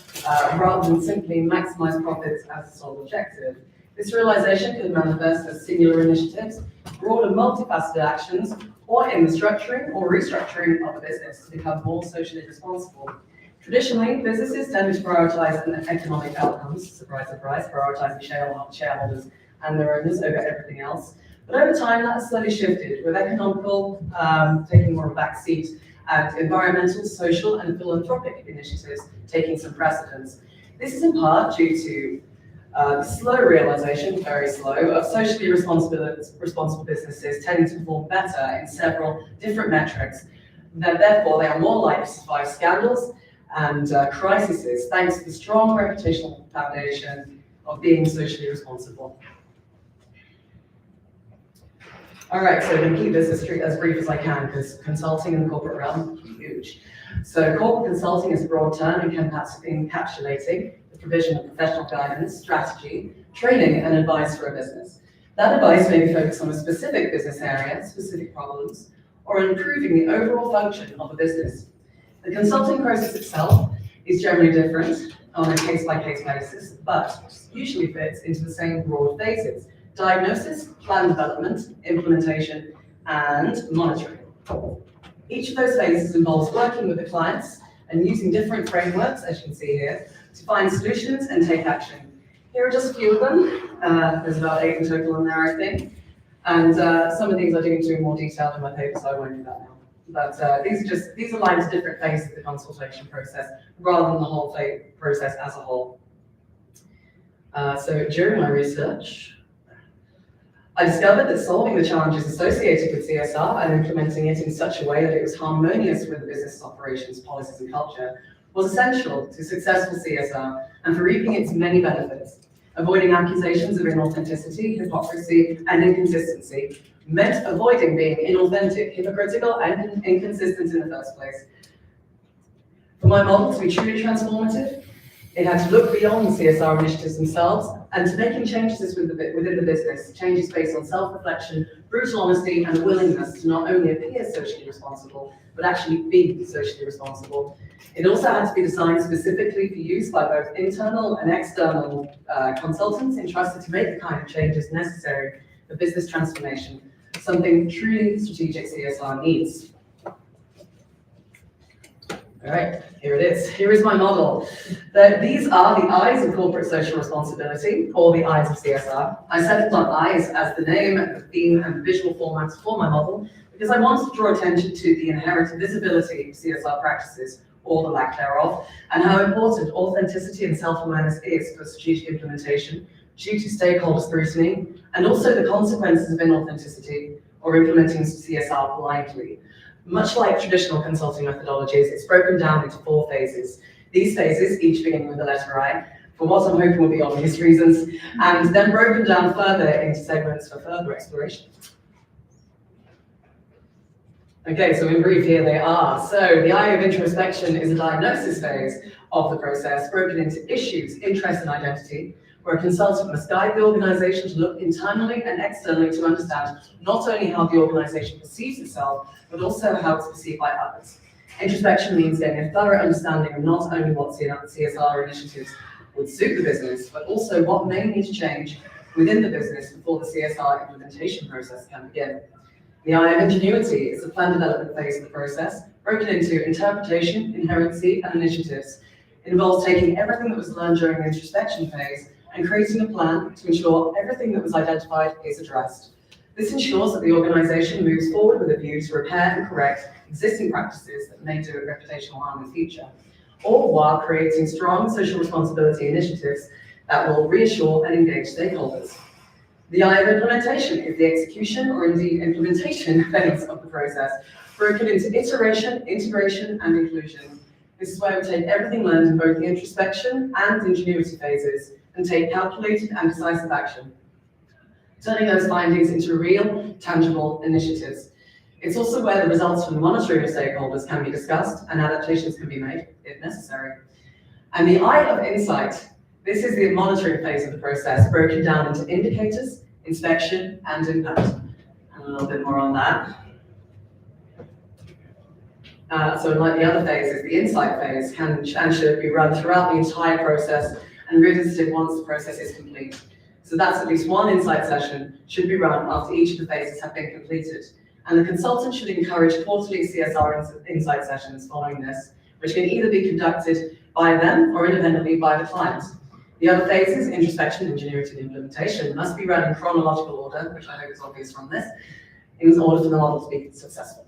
rather than simply maximize profits as the sole objective. This realization could manifest as singular initiatives, broad and multifaceted actions, or in the structuring or restructuring of a business to become more socially responsible. Traditionally, businesses tend to prioritize economic outcomes, surprise, surprise, prioritizing shareholders and their owners over everything else. But over time, that has slowly shifted, with economical taking more of a back seat and environmental, social, and philanthropic initiatives taking some precedence. This is in part due to the slow realization, very slow, of socially responsible businesses tending to perform better in several different metrics. Therefore, they are more likely to survive scandals and crises, thanks to the strong reputational foundation of being socially responsible. All right, so I'm going to keep this as brief as I can, because consulting in the corporate realm is huge. So corporate consulting is a broad term encapsulating the provision of professional guidance, strategy, training, and advice for a business. That advice may be focused on a specific business area, specific problems, or improving the overall function of a business. The consulting process itself is generally different on a case-by-case basis, but usually fits into the same broad phases: diagnosis, plan development, implementation, and monitoring. Each of those phases involves working with the clients and using different frameworks, as you can see here, to find solutions and take action. Here are just a few of them. There's about 8 in total in there, I think. And some of these I dig into in more detail in my paper, so I won't do that now. But these align to different phases of the consultation process rather than the whole process as a whole. So during my research, I discovered that solving the challenges associated with CSR and implementing it in such a way that it was harmonious with the business operations, policies, and culture was essential to successful CSR and for reaping its many benefits. Avoiding accusations of inauthenticity, hypocrisy, and inconsistency meant avoiding being inauthentic, hypocritical, and inconsistent in the first place. For my model to be truly transformative, it had to look beyond the CSR initiatives themselves and to making changes within the business, changes based on self-reflection, brutal honesty, and a willingness to not only appear socially responsible, but actually be socially responsible. It also had to be designed specifically for use by both internal and external consultants entrusted to make the kind of changes necessary for business transformation, something truly strategic CSR needs. All right, here it is. Here is my model. These are the I's of corporate social responsibility, or the I's of CSR. I settled on I's as the name, the theme, and the visual formats for my model because I wanted to draw attention to the inherent visibility of CSR practices, or the lack thereof, and how important authenticity and self-awareness is for strategic implementation due to stakeholder scrutiny, and also the consequences of inauthenticity or implementing CSR blindly. Much like traditional consulting methodologies, it's broken down into 4 phases. These phases, each beginning with the letter I, for what I'm hoping will be obvious reasons, and then broken down further into segments for further exploration. Okay, so in brief, here they are. So the I of introspection is a diagnosis phase of the process, broken into issues, interest, and identity, where a consultant must guide the organization to look internally and externally to understand not only how the organization perceives itself, but also how it's perceived by others. Introspection means getting a thorough understanding of not only what CSR initiatives would suit the business, but also what may need to change within the business before the CSR implementation process can begin. The I of ingenuity is the plan development phase of the process, broken into interpretation, inherency, and initiatives. It involves taking everything that was learned during the introspection phase and creating a plan to ensure everything that was identified is addressed. This ensures that the organisation moves forward with a view to repair and correct existing practices that may do it reputational harm in the future, all while creating strong social responsibility initiatives that will reassure and engage stakeholders. The I of implementation is the execution or indeed implementation phase of the process, broken into iteration, integration, and inclusion. This is where we take everything learned in both the introspection and ingenuity phases and take calculated and decisive action, turning those findings into real, tangible initiatives. It's also where the results from the monitoring of stakeholders can be discussed and adaptations can be made if necessary. And the I of insight. This is the monitoring phase of the process, broken down into indicators, inspection, and impact. And a little bit more on that. So like the other phases, the insight phase can and should be run throughout the entire process and revisited once the process is complete. So that's at least one insight session should be run after each of the phases have been completed. And the consultant should encourage quarterly CSR insight sessions following this, which can either be conducted by them or independently by the client. The other phases, introspection, ingenuity, and implementation, must be run in chronological order, which I hope is obvious from this, in order for the model to be successful.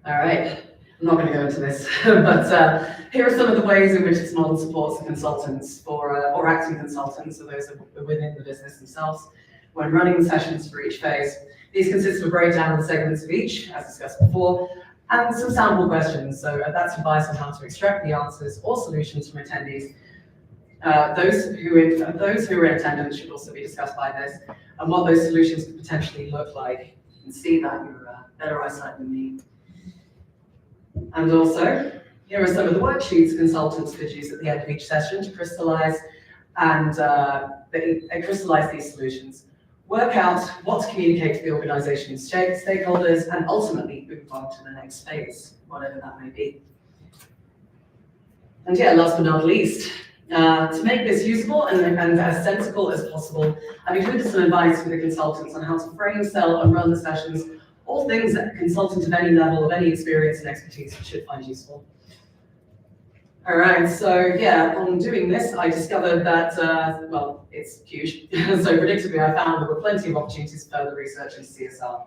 All right, I'm not going to go into this, but here are some of the ways in which this model supports the consultants or acting consultants, so those are within the business themselves, when running the sessions for each phase. These consist of a breakdown of the segments of each, as discussed before, and some sample questions. So that's advice on how to extract the answers or solutions from attendees. Those who are in attendance should also be discussed by this, and what those solutions could potentially look like. You can see that you're better eyesight than me. And also, here are some of the worksheets consultants could use at the end of each session to crystallize and crystallize these solutions. Work out what to communicate to the organization's stakeholders, and ultimately move on to the next phase, whatever that may be. And yeah, last but not least, to make this usable and as sensible as possible, I've included some advice for the consultants on how to frame, sell, and run the sessions, all things that a consultant of any level, of any experience and expertise should find useful. All right, so yeah, on doing this, I discovered that, well, it's huge. So predictably, I found there were plenty of opportunities for further research into CSR,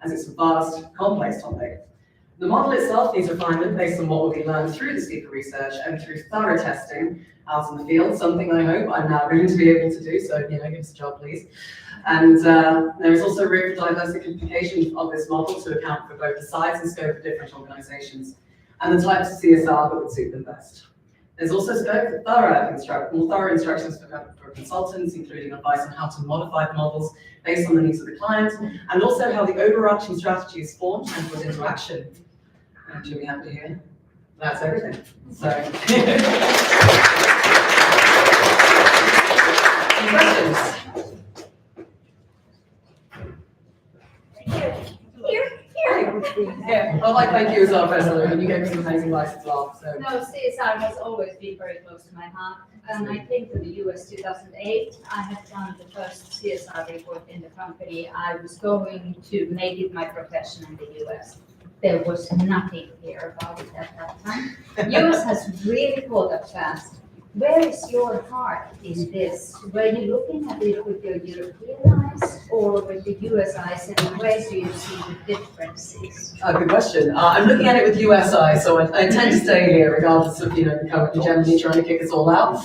as it's a vast, complex topic. The model itself needs refinement based on what will be learned through the speaker research and through thorough testing out in the field, something I hope I'm now going to be able to do, so give us a job, please. And there is also room for diversification of this model to account for both the size and scope of different organizations and the types of CSR that would suit them best. There's also scope for more thorough instructions for consultants, including advice on how to modify the models based on the needs of the client, and also how the overarching strategy is formed and put into action. And do we have to hear? That's everything. So, any questions? Yeah, I'd like to thank you as well, President, and you gave me some amazing advice as well. So. No, CSR has always been very close to my heart. And I came to the US 2008. I had done the first CSR report in the company. I was going to make it my profession in the US. There was nothing here about it at that time. US has really caught up fast. Where is your heart in this? Were you looking at it with your European eyes or with the US eyes, and where do you see the differences? Good question. I'm looking at it with US eyes, so I tend to stay here regardless of, the current hegemony trying to kick us all out.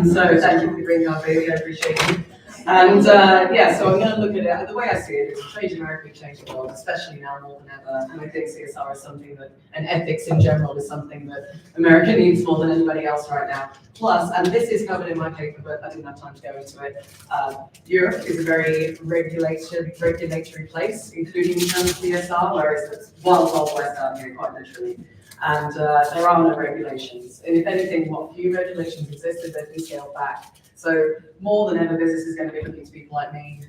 So thank you for the green card, baby, I appreciate you. And yeah, so I'm going to look at it, the way I see it is change America, change the world, especially now more than ever. And I think CSR is something that, and ethics in general is something that America needs more than anybody else right now. Plus, and this is covered in my paper, but I didn't have time to go into it, Europe is a very regulatory place, including in terms of CSR, whereas it's wild west out here, quite literally. And there are no regulations. And if anything, what few regulations existed, they've been scaled back. So more than ever, business is going to be looking to people like me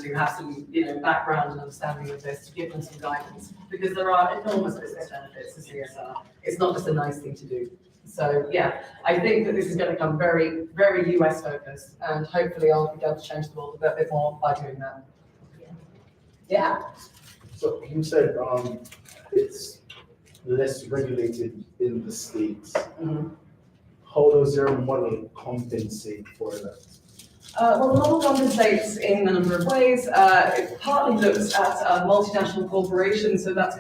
who have some, background and understanding of this to give them some guidance, because there are enormous business benefits to CSR. It's not just a nice thing to do. So yeah, I think that this is going to come very, very US focused, and hopefully I'll be able to change the world a bit more by doing that. Yeah. So you said it's less regulated in the States. Mm-hmm. How does your model compensate for that? Well, the model compensates in a number of ways. It partly looks at multinational corporations, so that's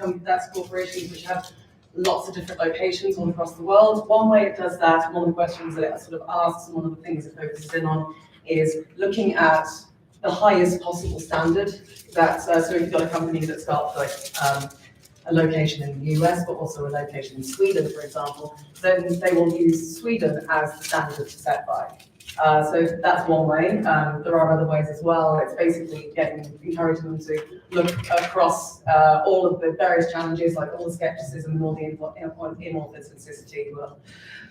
corporations which have lots of different locations all across the world. One way it does that, one of the questions that it sort of asks, and one of the things it focuses in on, is looking at the highest possible standard. That's so if you've got a company that's got like a location in the US, but also a location in Sweden, for example, then they will use Sweden as the standard to set by. So that's one way. There are other ways as well. It's basically encouraging them to look across all of the various challenges, like all the skepticism and all the inauthenticity. Well,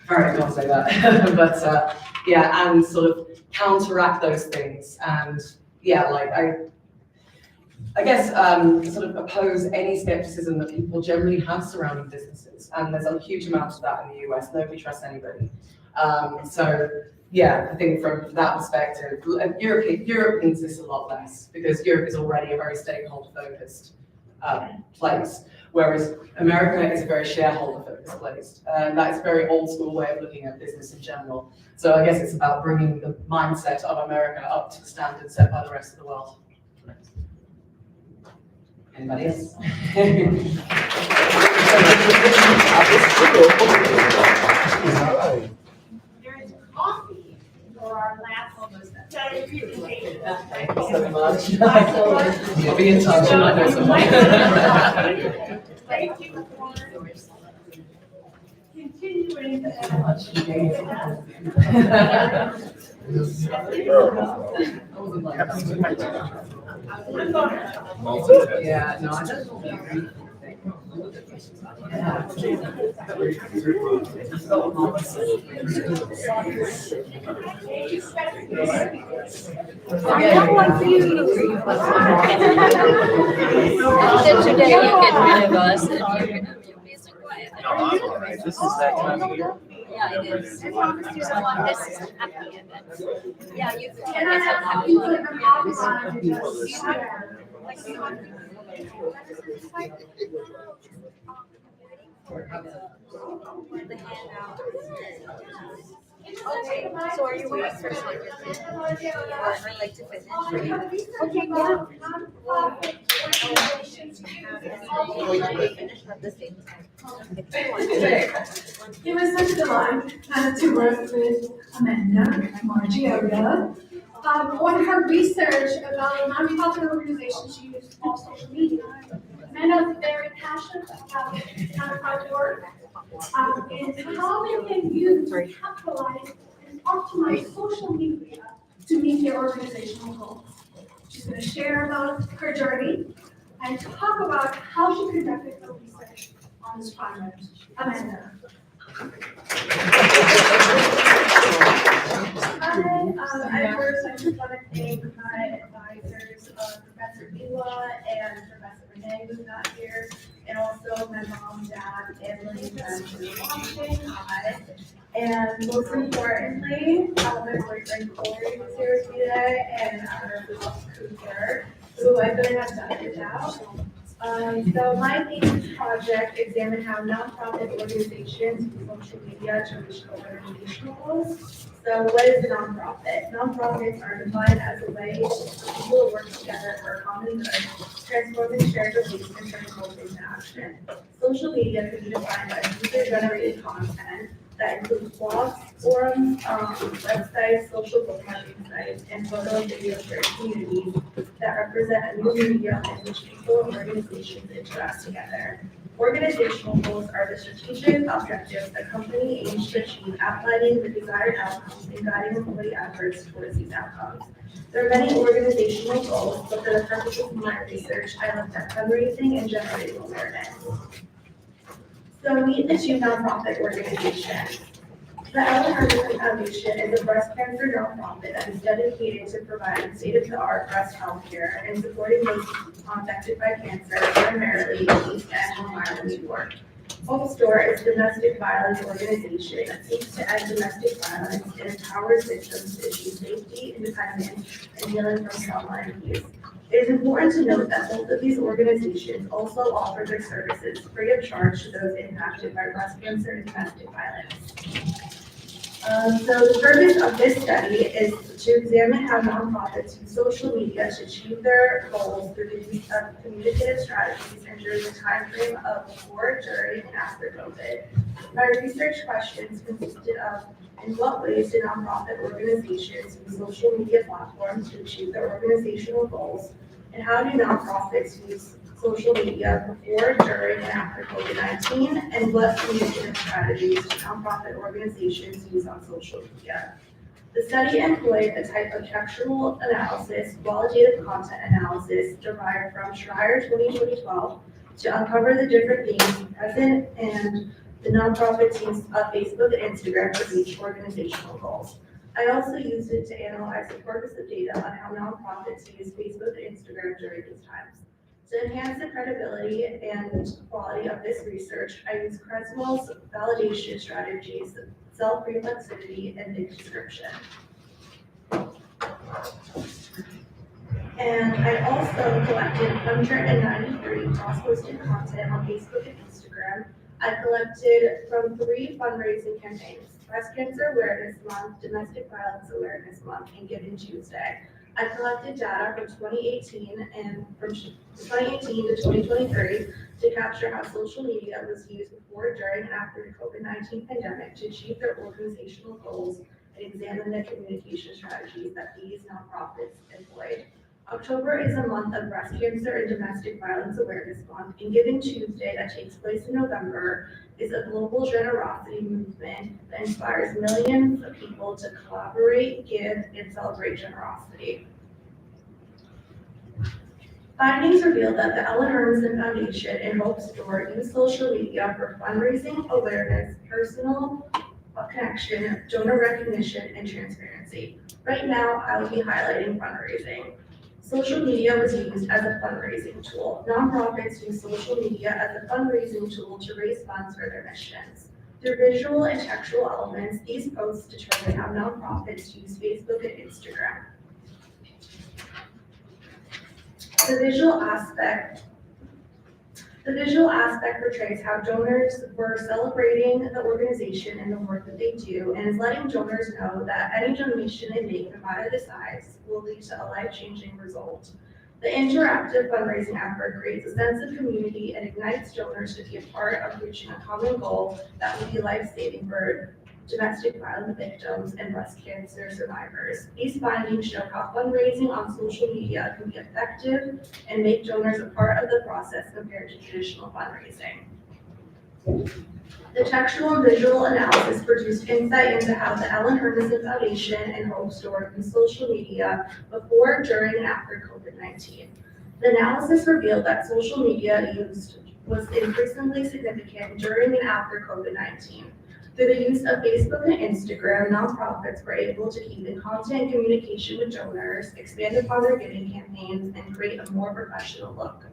I can't say that, but yeah, and sort of counteract those things. And yeah, like I guess sort of oppose any skepticism that people generally have surrounding businesses. And there's a huge amount of that in the US. Nobody trusts anybody. So yeah, I think from that perspective, Europe needs this a lot less because Europe is already a very stakeholder-focused place, whereas America is a very shareholder-focused place. That is a very old-school way of looking at business in general. So I guess it's about bringing the mindset of America up to the standards set by the rest of the world. Anybody else? There is coffee for our last presentation. Thank you so much. I'll be in touch. I know someone. Thank you for continuing Yeah, no, I don't. I don't want you to. After today, you get rid of us and you're gonna be peace and quiet. This is that time of year. Yeah, it is. I promise you someone this is happy event. Yeah, you can And I get some have happy. people that are happy to just share. Okay, so are you waiting for someone? I'd like to finish. Okay, yeah. It was such a delight to work with Amanda Margiotta on her research about nonprofit organizations who use all social media. Amanda's very passionate about nonprofit work and how they can use, capitalize, and optimize social media to meet their organizational goals. She's going to share about her journey and talk about how she conducted her research on this project. Amanda. I first just want to thank my advisors, Professor Mila and Professor Renee, who's not here, and also my mom, dad, and Linda, who's watching. Hi. And most importantly, my boyfriend Corey was here with me today, and our Cooper, who I couldn't have done it without. So my thesis project examined how nonprofit organizations use social media to reach organizational goals. So what is a nonprofit? Nonprofits are defined as a way for people to work together for a common good, transforming shared beliefs and turning goals into action. Social media can be defined as user-generated content that includes blogs, forums, websites, social bookmarking sites, and photo and video shared communities that represent a new medium in which people and organizations interact together. Organizational goals are the strategic objectives the company aims to achieve, outlining the desired outcomes and guiding employee efforts towards these outcomes. There are many organizational goals, but for the purposes of my research, I looked at fundraising and generating awareness. So meet the two nonprofit organizations. The Ellen Henderson Foundation is a breast cancer nonprofit that is dedicated to providing state-of-the-art breast health care and supporting those affected by cancer, primarily in East End, Long Island, New York. Hope Store is a domestic violence organization that seeks to end domestic violence and empowers victims to achieve safety, independence, and healing from trauma and abuse. It is important to note that both of these organizations also offer their services free of charge to those impacted by breast cancer and domestic violence. So the purpose of this study is to examine how nonprofits use social media to achieve their goals through the use of communicative strategies and during the timeframe of before, during, and after COVID. My research questions consisted of in what ways do nonprofit organizations use social media platforms to achieve their organizational goals, and how do nonprofits use social media before, during, and after COVID-19, and what communicative strategies do nonprofit organizations use on social media. The study employed a type of textual analysis, qualitative content analysis derived from Schreier 2012 to uncover the different themes present and the nonprofit's use of Facebook and Instagram to reach organizational goals. I also used it to analyze the corpus of data on how nonprofits use Facebook and Instagram during these times. To enhance the credibility and quality of this research, I used Creswell's validation strategies, self-reflexivity, and big description. And I also collected 193 cross-posted content on Facebook and Instagram. I collected from 3 fundraising campaigns: Breast Cancer Awareness Month, Domestic Violence Awareness Month, and Giving Tuesday. I collected data from 2018 and from 2018 to 2023 to capture how social media was used before, during, and after the COVID-19 pandemic to achieve their organizational goals and examine the communication strategies that these nonprofits employed. October is a month of Breast Cancer and Domestic Violence Awareness Month, and Giving Tuesday that takes place in November is a global generosity movement that inspires millions of people to collaborate, give, and celebrate generosity. Findings revealed that the Ellen Hermanson Foundation and Hope Store use social media for fundraising, awareness, personal connection, donor recognition, and transparency. Right now, I will be highlighting fundraising. Social media was used as a fundraising tool. Nonprofits use social media as a fundraising tool to raise funds for their missions. Through visual and textual elements, these posts determine how nonprofits use Facebook and Instagram. The visual aspect portrays how donors were celebrating the organization and the work that they do, and is letting donors know that any donation they make, no matter the size, will lead to a life-changing result. The interactive fundraising effort creates a sense of community and ignites donors to be a part of reaching a common goal that will be life-saving for domestic violence victims and breast cancer survivors. These findings show how fundraising on social media can be effective and make donors a part of the process compared to traditional fundraising. The textual and visual analysis produced insight into how the Ellen Hermanson Foundation and Hope Store use social media before, during, and after COVID-19. The analysis revealed that social media use was increasingly significant during and after COVID-19. Through the use of Facebook and Instagram, nonprofits were able to keep in constant communication with donors, expand upon their giving campaigns, and create a more professional look.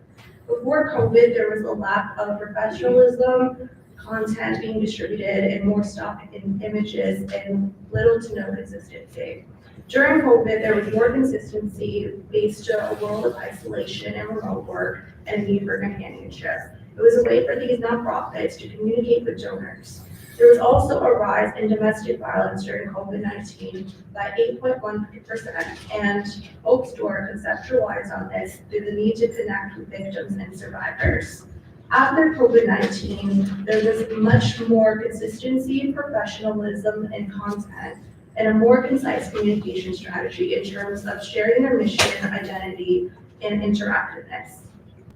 Before COVID, there was a lack of professionalism, content being distributed, and more stock in images, and little to no consistency. During COVID, there was more consistency based on a world of isolation and remote work and need for companionship. It was a way for these nonprofits to communicate with donors. There was also a rise in domestic violence during COVID-19 by 8.1%, and Hope Store conceptualized on this through the need to connect with victims and survivors. After COVID-19, there was much more consistency, professionalism, and content, and a more concise communication strategy in terms of sharing their mission, identity, and interactiveness.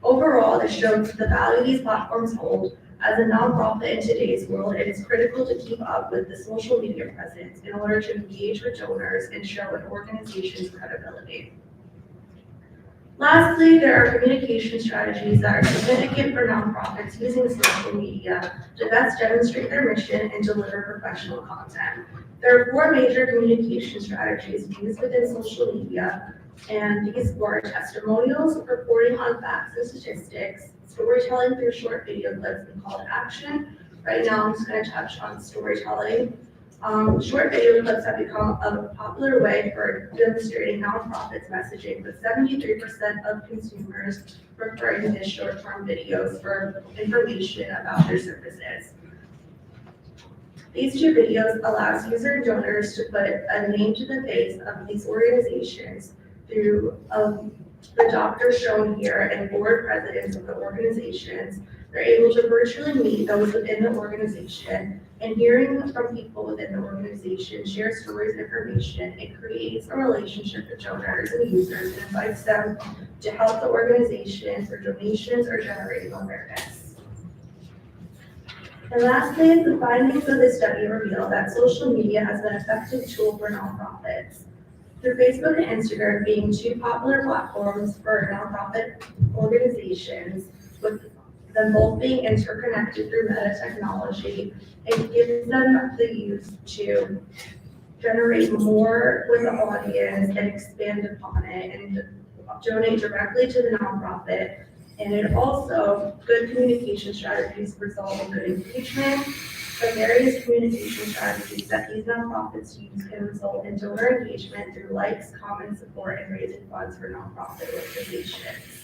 Overall, this shows the value these platforms hold. As a nonprofit in today's world, it is critical to keep up with the social media presence in order to engage with donors and show an organization's credibility. Lastly, there are communication strategies that are significant for nonprofits using social media to best demonstrate their mission and deliver professional content. There are 4 major communication strategies used within social media, and these were testimonials, reporting on facts and statistics, storytelling through short video clips and call to action. Right now, I'm just going to touch on storytelling. Short video clips have become a popular way for demonstrating nonprofits' messaging, with 73% of consumers preferring these short-form videos for information about their services. These two videos allows user and donors to put a name to the face of these organizations through the doctors shown here and board presidents of the organizations. They're able to virtually meet those within the organization, and hearing from people within the organization share stories and information. It creates a relationship with donors and users and invites them to help the organization through donations or generating awareness. And lastly, the findings of this study reveal that social media has been an effective tool for nonprofits. Through Facebook and Instagram being two popular platforms for nonprofit organizations, with them both being interconnected through meta technology, it gives them the use to generate more with the audience and expand upon it and donate directly to the nonprofit. And it also, good communication strategies result in good engagement. The various communication strategies that these nonprofits use can result in donor engagement through likes, comments, support, and raising funds for nonprofit organizations.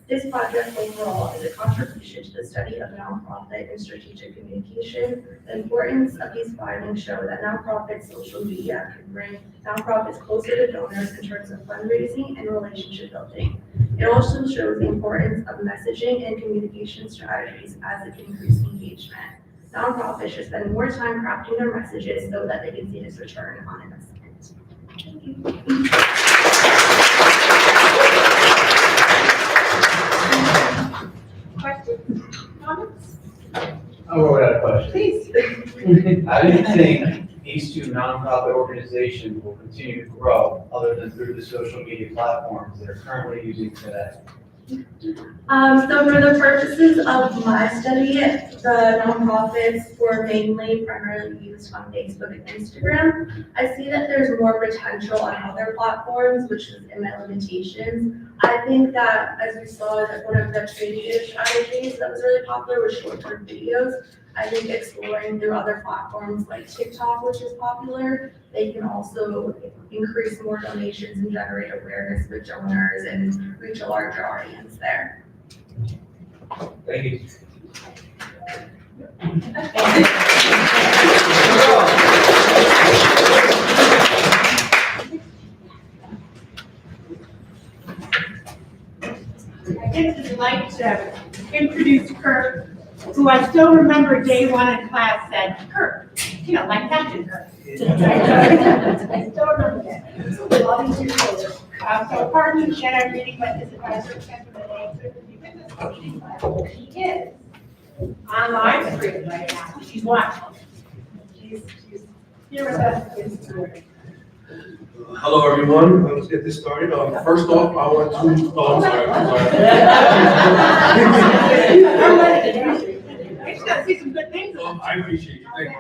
This project overall is a contribution to the study of nonprofit and strategic communication. The importance of these findings show that nonprofit social media can bring nonprofits closer to donors in terms of fundraising and relationship building. It also shows the importance of messaging and communication strategies as it can increase engagement. Nonprofits should spend more time crafting their messages so that they can see this return on investment. Thank you. Questions, comments? Oh, I got a question. Please. How do you think these two nonprofit organizations will continue to grow other than through the social media platforms they're currently using today? So for the purposes of my study, the nonprofits were mainly primarily used on Facebook and Instagram. I see that there's more potential on other platforms, which is in my limitations. I think that, as we saw, that one of the creative strategies that was really popular was short-term videos. I think exploring through other platforms like TikTok, which is popular, they can also increase more donations and generate awareness with donors and reach a larger audience there. Thank you. I just like to introduce Kirk, who I still remember day one in class said, Kirk, you know, like Captain Kirk. I still remember that. So pardon me that I'm reading, but this advisory session today to the business coaching class. She is on live stream right now. She's watching. She's here with us. Hello, everyone. Let's get this started. First off, I want to. Oh, I'm sorry. I just gotta see some good things. I appreciate you. Thank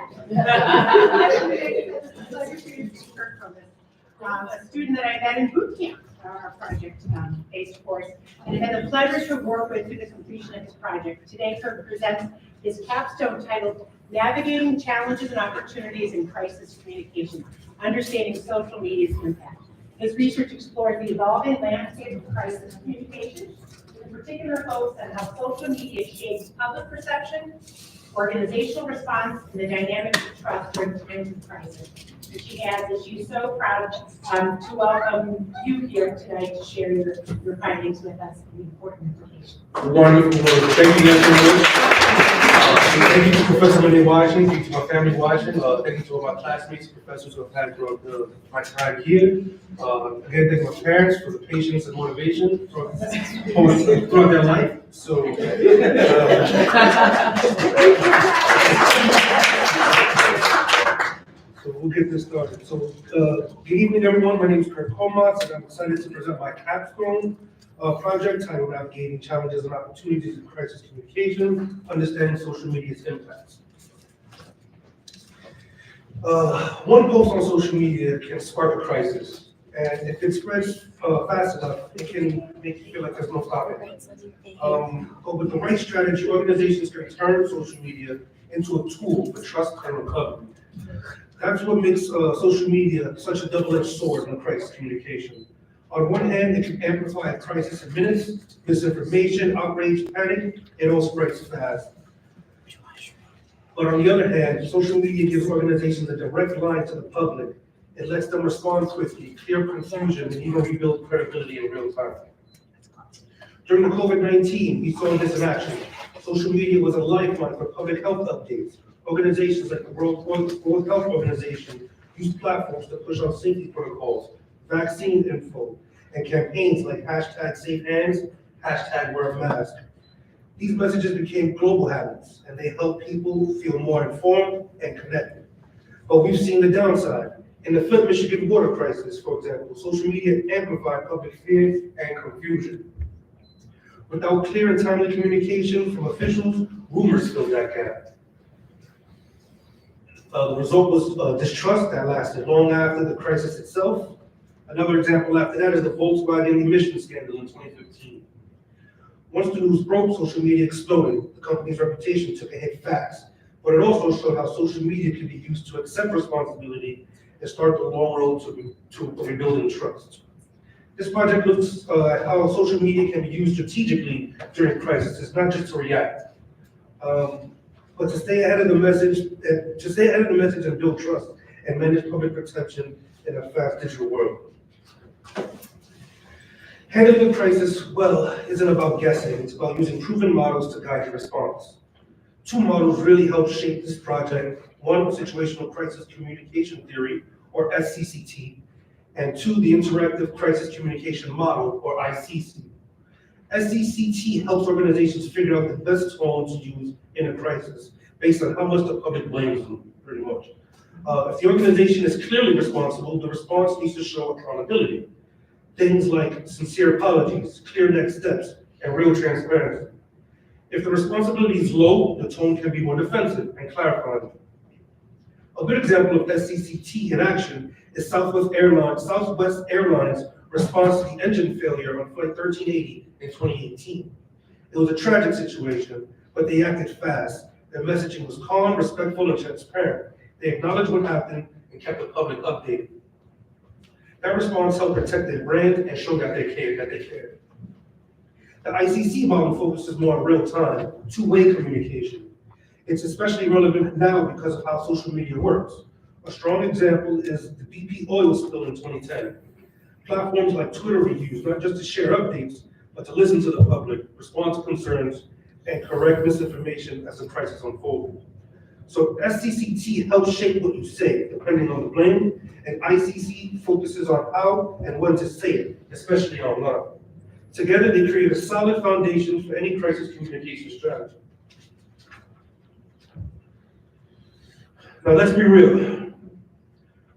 A student that I met in boot camp, our project-based course, and had the pleasure to work with through the completion of his project. Today, Kirk presents his capstone titled Navigating Challenges and Opportunities in Crisis Communication, Understanding Social Media's Impact. His research explores the evolving landscape of crisis communication, with a particular focus on how social media shapes public perception, organizational response, and the dynamics of trust during times of crisis. And she has, and she's so proud to welcome you here tonight to share your findings with us and the important implications. Wonderful. Thank you guys so much. Thank you to Professor Lynn watching, thank you to my family watching, thank you to all my classmates and professors who have had throughout my time here. Again, thank my parents for the patience and motivation throughout their life. So, so we'll get this started. So, good evening, everyone. My name is Kirk Comas, and I'm excited to present my capstone project titled Navigating Challenges and Opportunities in Crisis Communication, Understanding Social Media's Impacts. One post on social media can spark a crisis, and if it spreads fast enough, it can make you feel like there's no stopping it. But with the right strategy, organizations can turn social media into a tool for trust and recovery. That's what makes social media such a double-edged sword in crisis communication. On one hand, it can amplify a crisis in minutes, misinformation, outrage, panic, it all spreads fast. But on the other hand, social media gives organizations a direct line to the public. It lets them respond quickly, clear confusion, and even rebuild credibility in real time. During the COVID-19, we saw this in action. Social media was a lifeline for public health updates. Organizations like the World Health Organization used platforms to push out safety protocols, vaccine info, and campaigns like #SafeHands, #WearMask. These messages became global habits, and they help people feel more informed and connected. But we've seen the downside. In the Flint, Michigan water crisis, for example, social media amplified public fear and confusion. Without clear and timely communication from officials, rumors filled that gap. The result was distrust that lasted long after the crisis itself. Another example after that is the Volkswagen emission scandal in 2015. Once the news broke, social media exploded. The company's reputation took a hit fast, but it also showed how social media can be used to accept responsibility and start the long road to rebuilding trust. This project looks at how social media can be used strategically during crises, not just to react, but to stay ahead of the message, and build trust and manage public perception in a fast digital world. Handling the crisis well isn't about guessing, it's about using proven models to guide the response. Two models really helped shape this project. One, situational crisis communication theory, or SCCT, and two, the interactive crisis communication model, or ICC. SCCT helps organizations figure out the best tone to use in a crisis based on how much the public blames them, pretty much. If the organization is clearly responsible, the response needs to show accountability. Things like sincere apologies, clear next steps, and real transparency. If the responsibility is low, the tone can be more defensive and clarifying. A good example of SCCT in action is Southwest Airlines' response to the engine failure on Flight 1380 in 2018. It was a tragic situation, but they acted fast. Their messaging was calm, respectful, and transparent. They acknowledged what happened and kept the public updated. That response helped protect their brand and show that they cared. The ICC model focuses more on real-time, two-way communication. It's especially relevant now because of how social media works. A strong example is the BP oil spill in 2010. Platforms like Twitter were used not just to share updates, but to listen to the public, respond to concerns, and correct misinformation as the crisis unfolded. So SCCT helps shape what you say, depending on the blame, and ICC focuses on how and when to say it, especially online. Together, they create a solid foundation for any crisis communication strategy. Now, let's be real.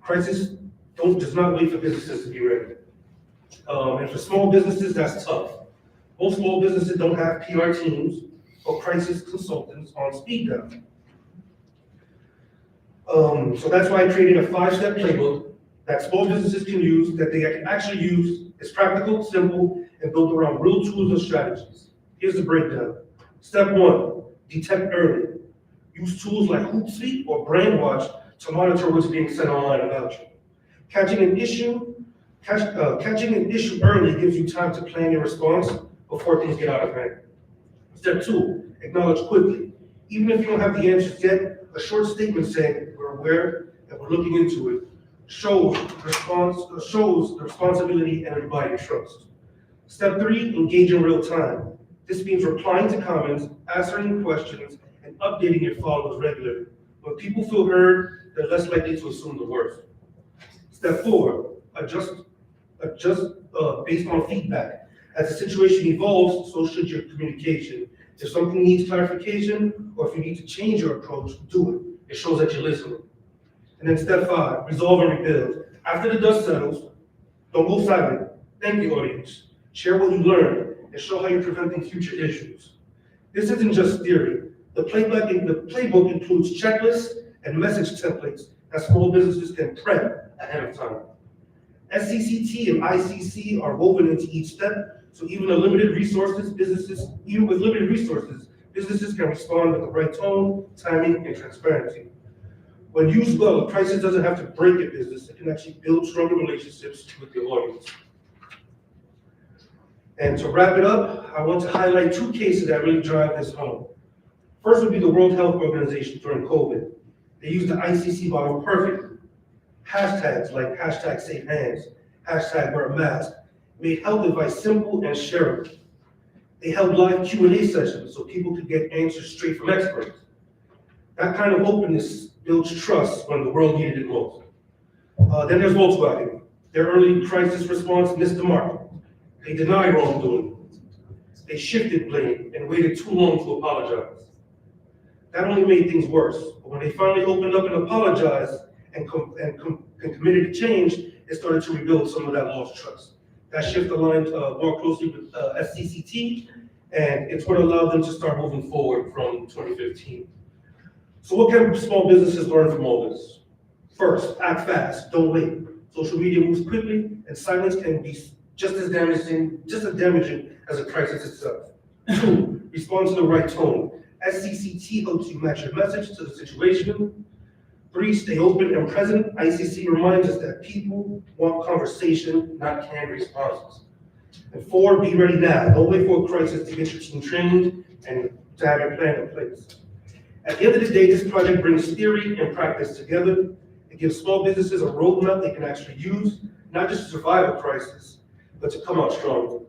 Crisis does not wait for businesses to be ready. And for small businesses, that's tough. Most small businesses don't have PR teams or crisis consultants on speed dial. So that's why I created a 5-step playbook that small businesses can use, that they can actually use. It's practical, simple, and built around real tools and strategies. Here's the breakdown. Step 1, detect early. Use tools like Hootsuite or Brandwatch to monitor what's being said online about you. Catching an issue early gives you time to plan your response before things get out of hand. Step 2, acknowledge quickly. Even if you don't have the answers yet, a short statement saying we're aware and we're looking into it shows the responsibility and everybody trust. Step 3, engage in real time. This means replying to comments, answering questions, and updating your followers regularly. When people feel heard, they're less likely to assume the worst. Step 4, adjust based on feedback. As the situation evolves, so should your communication. If something needs clarification, or if you need to change your approach, do it. It shows that you're listening. And then step 5, resolve and rebuild. After the dust settles, don't go silent. Thank the audience. Share what you learned and show how you're preventing future issues. This isn't just theory. The playbook includes checklists and message templates that small businesses can prep ahead of time. SCCT and ICC are woven into each step, so even with limited resources, businesses can respond with the right tone, timing, and transparency. When used well, a crisis doesn't have to break a business, it can actually build stronger relationships with the audience. And to wrap it up, I want to highlight 2 cases that really drive this home. First would be the World Health Organization during COVID. They used the ICC model perfectly. Hashtags like hashtag safe hands, hashtag wear a mask, made health advice simple and shareable. They held live Q&A sessions so people could get answers straight from experts. That kind of openness builds trust when the world needed it most. Then there's Volkswagen. Their early crisis response missed the mark. They denied wrongdoing. They shifted blame and waited too long to apologize. That only made things worse. But when they finally opened up and apologized and committed to change, it started to rebuild some of that lost trust. That shift aligned more closely with SCCT, and it's what allowed them to start moving forward from 2015. So what can small businesses learn from all this? First, act fast, don't wait. Social media moves quickly, and silence can be just as damaging as a crisis itself. Two, respond to the right tone. SCCT helps you match your message to the situation. Three, stay open and present. ICC reminds us that people want conversation, not canned responses. And four, be ready now. Don't wait for a crisis to get your team trained and to have your plan in place. At the end of the day, this project brings theory and practice together. It gives small businesses a roadmap they can actually use, not just to survive a crisis, but to come out stronger.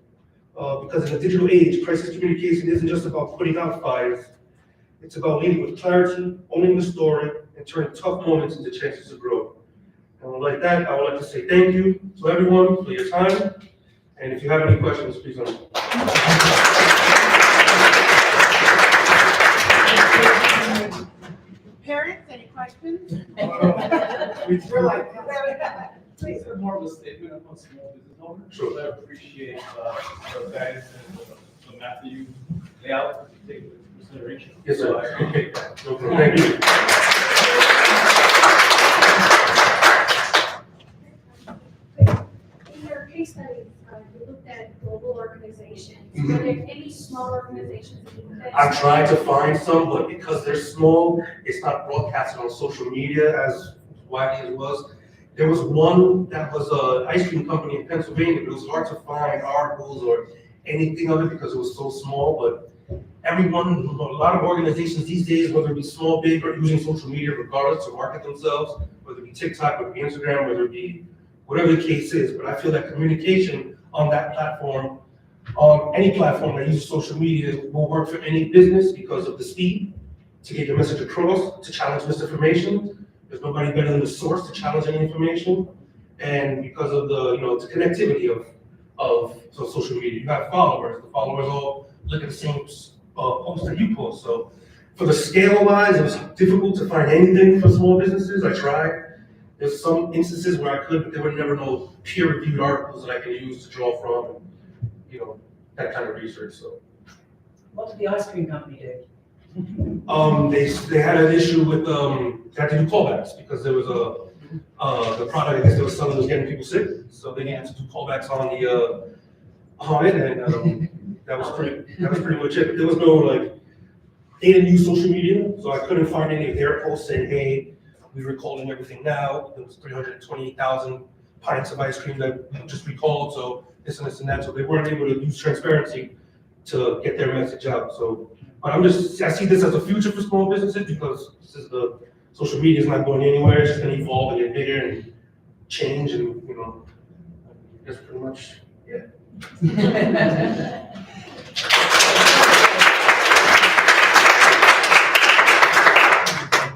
Because in a digital age, crisis communication isn't just about putting out fires. It's about leading with clarity, owning the story, and turning tough moments into chances to grow. And like that, I would like to say thank you to everyone for your time. And if you have any questions, please let me know. Parents, any questions? We're like, please, more of a statement about small business owners. Sure. I appreciate the guidance and the map that you lay out to take into consideration. Yes, So sir. I appreciate that. No problem. Thank you. In your case study, you looked at global organizations. Mhm. Were there any small organizations that you looked at? I've tried to find some, but because they're small, it's not broadcasted on social media as widely as it was. There was one that was an ice cream company in Pennsylvania, but it was hard to find articles or anything of it because it was so small. But everyone, a lot of organizations these days, whether it be small, big, are using social media regardless to market themselves, whether it be TikTok, whether it be Instagram, whether it be whatever the case is. But I feel that communication on that platform, on any platform that uses social media, will work for any business because of the speed to get your message across, to challenge misinformation. There's nobody better than the source to challenge any information, and because of the the connectivity of social media, you have followers. The followers all look at the same post that you post. So for the scale wise, it was difficult to find anything for small businesses. I tried. There's some instances where I could, but there were never no peer-reviewed articles that I can use to draw from, and, that kind of research. So. What did the ice cream company do? They had an issue with they had to do callbacks because there was the product I guess they were selling was getting people sick, so they needed to do callbacks on it, and that was pretty much it. There was no they didn't use social media, so I couldn't find any of their posts saying, hey, we're recalling everything now. There was 328,000 pints of ice cream that we just recalled, so this and this and that. So they weren't able to use transparency to get their message out. So, but I see this as a future for small businesses because this is the social media is not going anywhere. It's just going to evolve and get bigger and change, and that's pretty much it.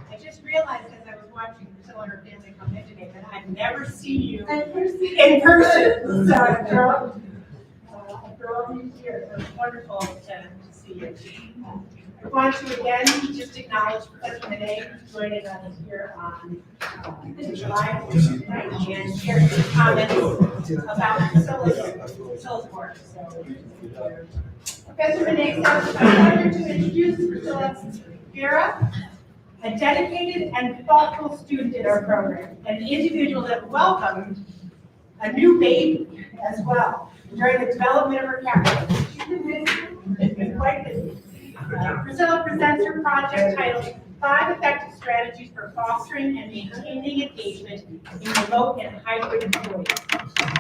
I just realized as I was watching Priscilla and her family come in today that I've never seen you in person. So after all these years, it was wonderful to see you. I want to again just acknowledge Professor Monet joining us here on July 4th and share some comments about Priscilla's work. So, Professor Monet says, I'm honored to introduce Priscilla Vera, a dedicated and thoughtful student in our program, and an individual that welcomed a new baby as well during the development of her campus. She's been quite busy. Priscilla presents her project titled 5 Effective Strategies for Fostering and Maintaining Engagement in Remote and Hybrid Employees.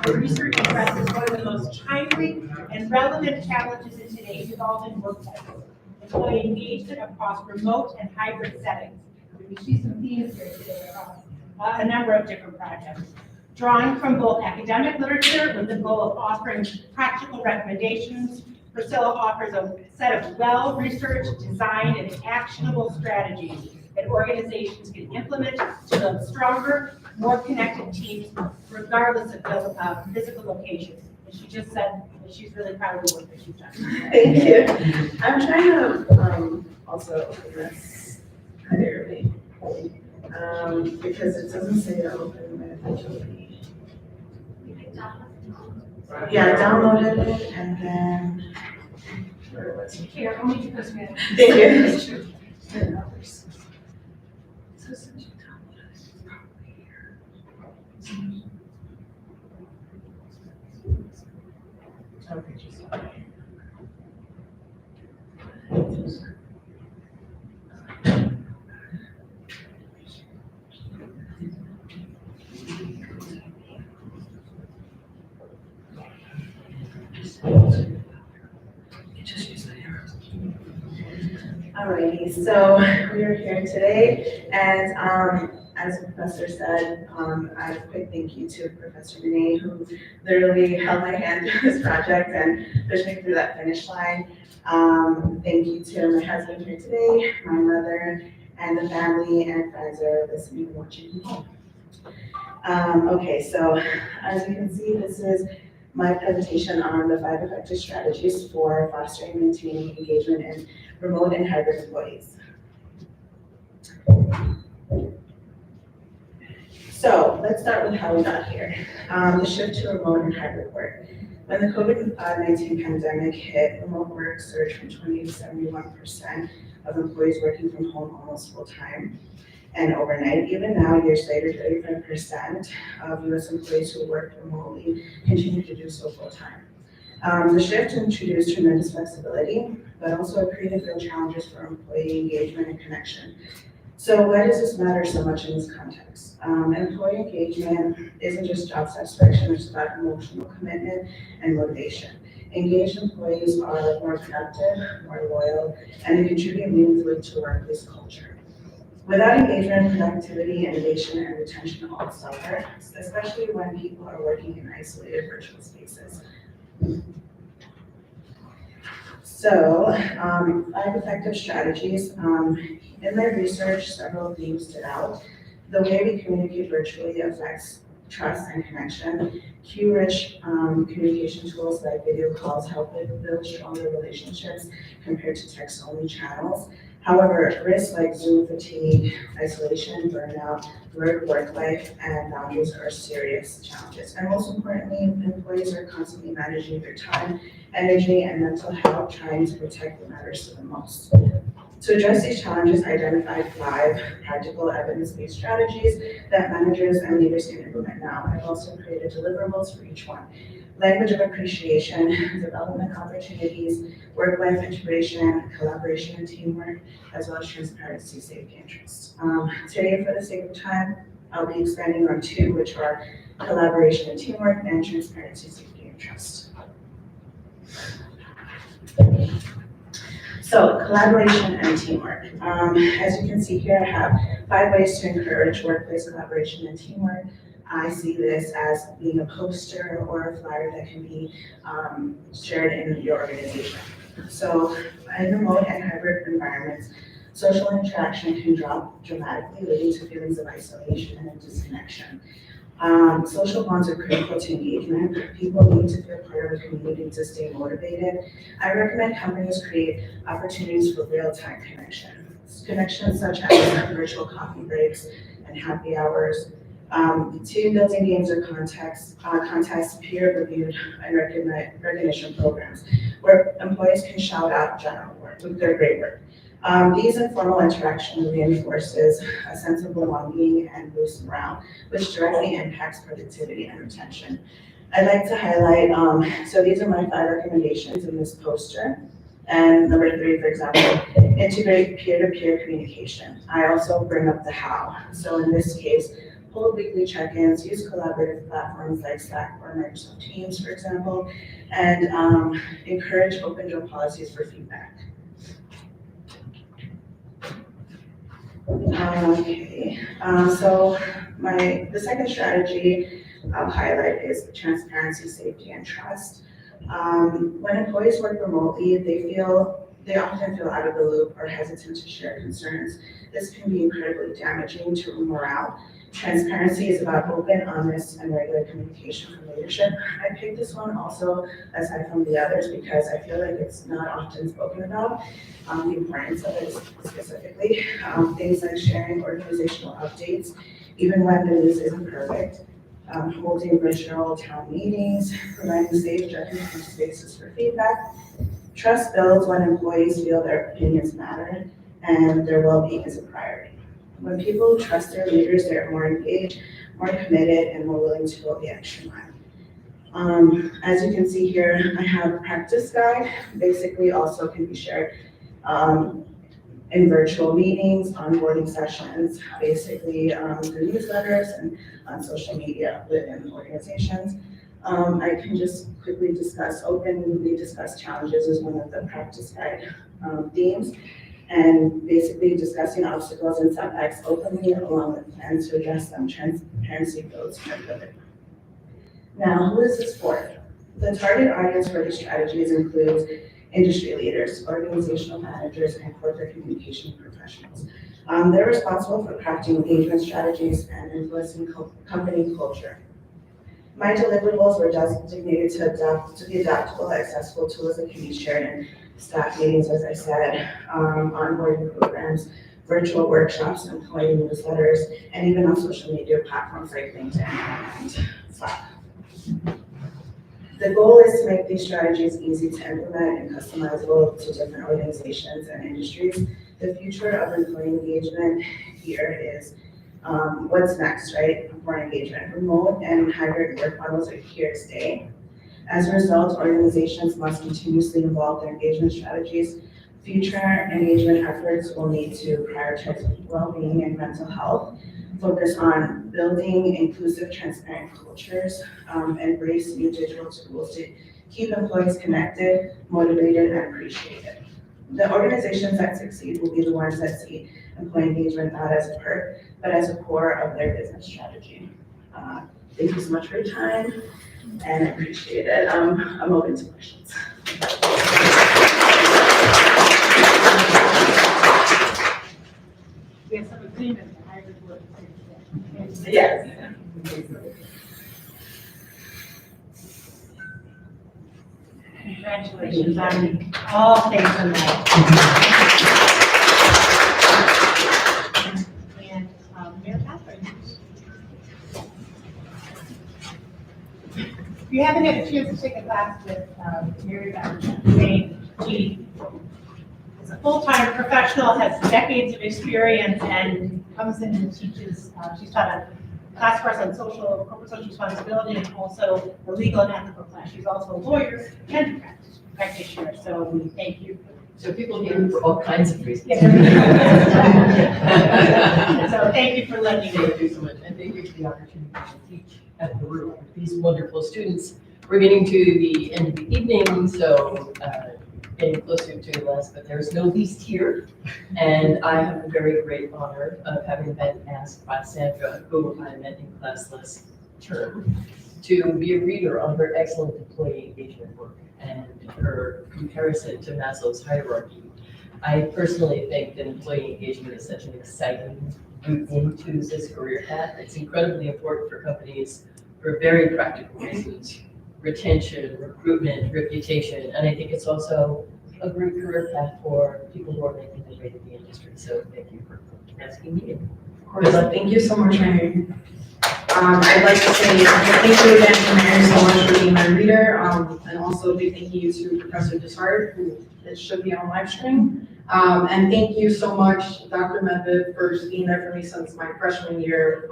Her research addresses one of the most timely and relevant challenges in today's evolving workplace, the employee engagement across remote and hybrid settings. We see some themes here today across a number of different projects. Drawing from both academic literature with the goal of offering practical recommendations, Priscilla offers a set of well-researched, designed, and actionable strategies that organizations can implement to build stronger, more connected teams, regardless of physical location. And she just said that she's really proud of the work that she's done. Thank you. I'm trying to also open this clearly, because it doesn't say to open with HOP. Yeah, I downloaded it and then. Where was it? Here, I'll make you this man. Thank you. So since you downloaded it, it's probably here. Okay, just. Alrighty, so we are here today, and as the professor said, a quick thank you to Professor Renee, who literally held my hand through this project and pushed me through that finish line. Thank you to my husband here today, my mother, and the family and friends that are listening and watching from home. Okay, so as you can see, this is my presentation on the 5 effective strategies for fostering and maintaining engagement in remote and hybrid employees. So let's start with how we got here. The shift to remote and hybrid work. When the COVID-19 pandemic hit, remote work surged from 20 to 71% of employees working from home almost full time. And overnight, even now, years later, 35% of US employees who work remotely continue to do so full time. The shift introduced tremendous flexibility, but also created real challenges for employee engagement and connection. So why does this matter so much in this context? Employee engagement isn't just job satisfaction, it's about emotional commitment and motivation. Engaged employees are more productive, more loyal, and they contribute meaningfully to workplace culture. Without engagement, productivity, innovation, and retention all suffer, especially when people are working in isolated virtual spaces. So, 5 effective strategies. In my research, several themes stood out. The way we communicate virtually affects trust and connection. Cue-rich communication tools like video calls help build stronger relationships compared to text-only channels. However, risks like Zoom fatigue, isolation, burnout, work life, and boundaries are serious challenges. And most importantly, employees are constantly managing their time, energy, and mental health, trying to protect what matters to them most. To address these challenges, I identified 5 practical evidence-based strategies that managers and leaders can implement now. I've also created deliverables for each one. Language of appreciation, development opportunities, work-life integration, collaboration and teamwork, as well as transparency, safety, and trust. Today, for the sake of time, I'll be expanding on 2, which are collaboration and teamwork, and transparency, safety, and trust. So, collaboration and teamwork. As you can see here, I have 5 ways to encourage workplace collaboration and teamwork. I see this as being a poster or a flyer that can be shared in your organization. So in remote and hybrid environments, social interaction can drop dramatically, leading to feelings of isolation and disconnection. Social bonds are critical to engagement. People need to feel part of a community to stay motivated. I recommend companies create opportunities for real-time connections such as virtual coffee breaks and happy hours. Team building games or contests, peer-reviewed and recognition programs where employees can shout out general work with their great work. These informal interaction reinforces a sense of belonging and boosts morale, which directly impacts productivity and retention. I'd like to highlight, so these are my 5 recommendations in this poster. And number 3, for example, integrate peer-to-peer communication. I also bring up the how. So in this case, hold weekly check-ins, use collaborative platforms like Slack or Microsoft Teams, for example, and encourage open door policies for feedback. Okay, so the second strategy I'll highlight is transparency, safety, and trust. When employees work remotely, they often feel out of the loop or hesitant to share concerns. This can be incredibly damaging to morale. Transparency is about open, honest, and regular communication from leadership. I picked this one also aside from the others because I feel like it's not often spoken about, the importance of it specifically. Things like sharing organizational updates, even when the news isn't perfect, holding regional town meetings, providing safe judgment and spaces for feedback. Trust builds when employees feel their opinions matter and their well-being is a priority. When people trust their leaders, they're more engaged, more committed, and more willing to go the extra mile. As you can see here, I have a practice guide, basically also can be shared in virtual meetings, onboarding sessions, basically through newsletters and on social media within organizations. I can just openly discuss challenges as one of the practice guide themes, and basically discussing obstacles and setbacks openly along with plans to address them. Transparency builds credibility. Now, who is this for? The target audience for these strategies includes industry leaders, organizational managers, and corporate communication professionals. They're responsible for crafting engagement strategies and influencing company culture. My deliverables were designated to be adaptable, accessible tools that can be shared in staff meetings, as I said, onboarding programs, virtual workshops, employee newsletters, and even on social media platforms like LinkedIn and Slack. The goal is to make these strategies easy to implement and customizable to different organizations and industries. The future of employee engagement here is what's next, right? For engagement. Remote and hybrid work models are here to stay. As a result, organizations must continuously evolve their engagement strategies. Future engagement efforts will need to prioritize well-being and mental health, focus on building inclusive, transparent cultures, embrace new digital tools to keep employees connected, motivated, and appreciated. The organizations that succeed will be the ones that see employee engagement not as a perk, but as a core of their business strategy. Thank you so much for your time, and I appreciate it. I'm open to questions. We have some agreement to hybrid work. Yes. Congratulations on all things in life. And Mayor Catherine. If you haven't had a chance to take a class with Mary Jane, she is a full-time professional, has decades of experience, and comes in and teaches. She's taught a class for us on corporate social responsibility, and also the legal and ethical class. She's also a lawyer and a practitioner, so we thank you. So people need for all kinds of reasons. So thank you for letting me. Thank you so much, and thank you for the opportunity to teach at the room with these wonderful students. We're getting to the end of the evening, so getting closer to last, but there's no least here. And I have the very great honor of having been asked by Sandra, who I met in class last term, to be a reader on her excellent employee engagement work and her comparison to Maslow's hierarchy. I personally think that employee engagement is such an exciting route into this career path. It's incredibly important for companies for very practical reasons: retention, recruitment, reputation, and I think it's also a great career path for people who are making their way to the industry. So thank you for asking me. Of course, thank you so much, Mary. I'd like to say thank you again to Mary so much for being my reader, and also a big thank you to Professor Desart, who it should be on live stream. And thank you so much, Dr. Medved, for just being there for me since my freshman year.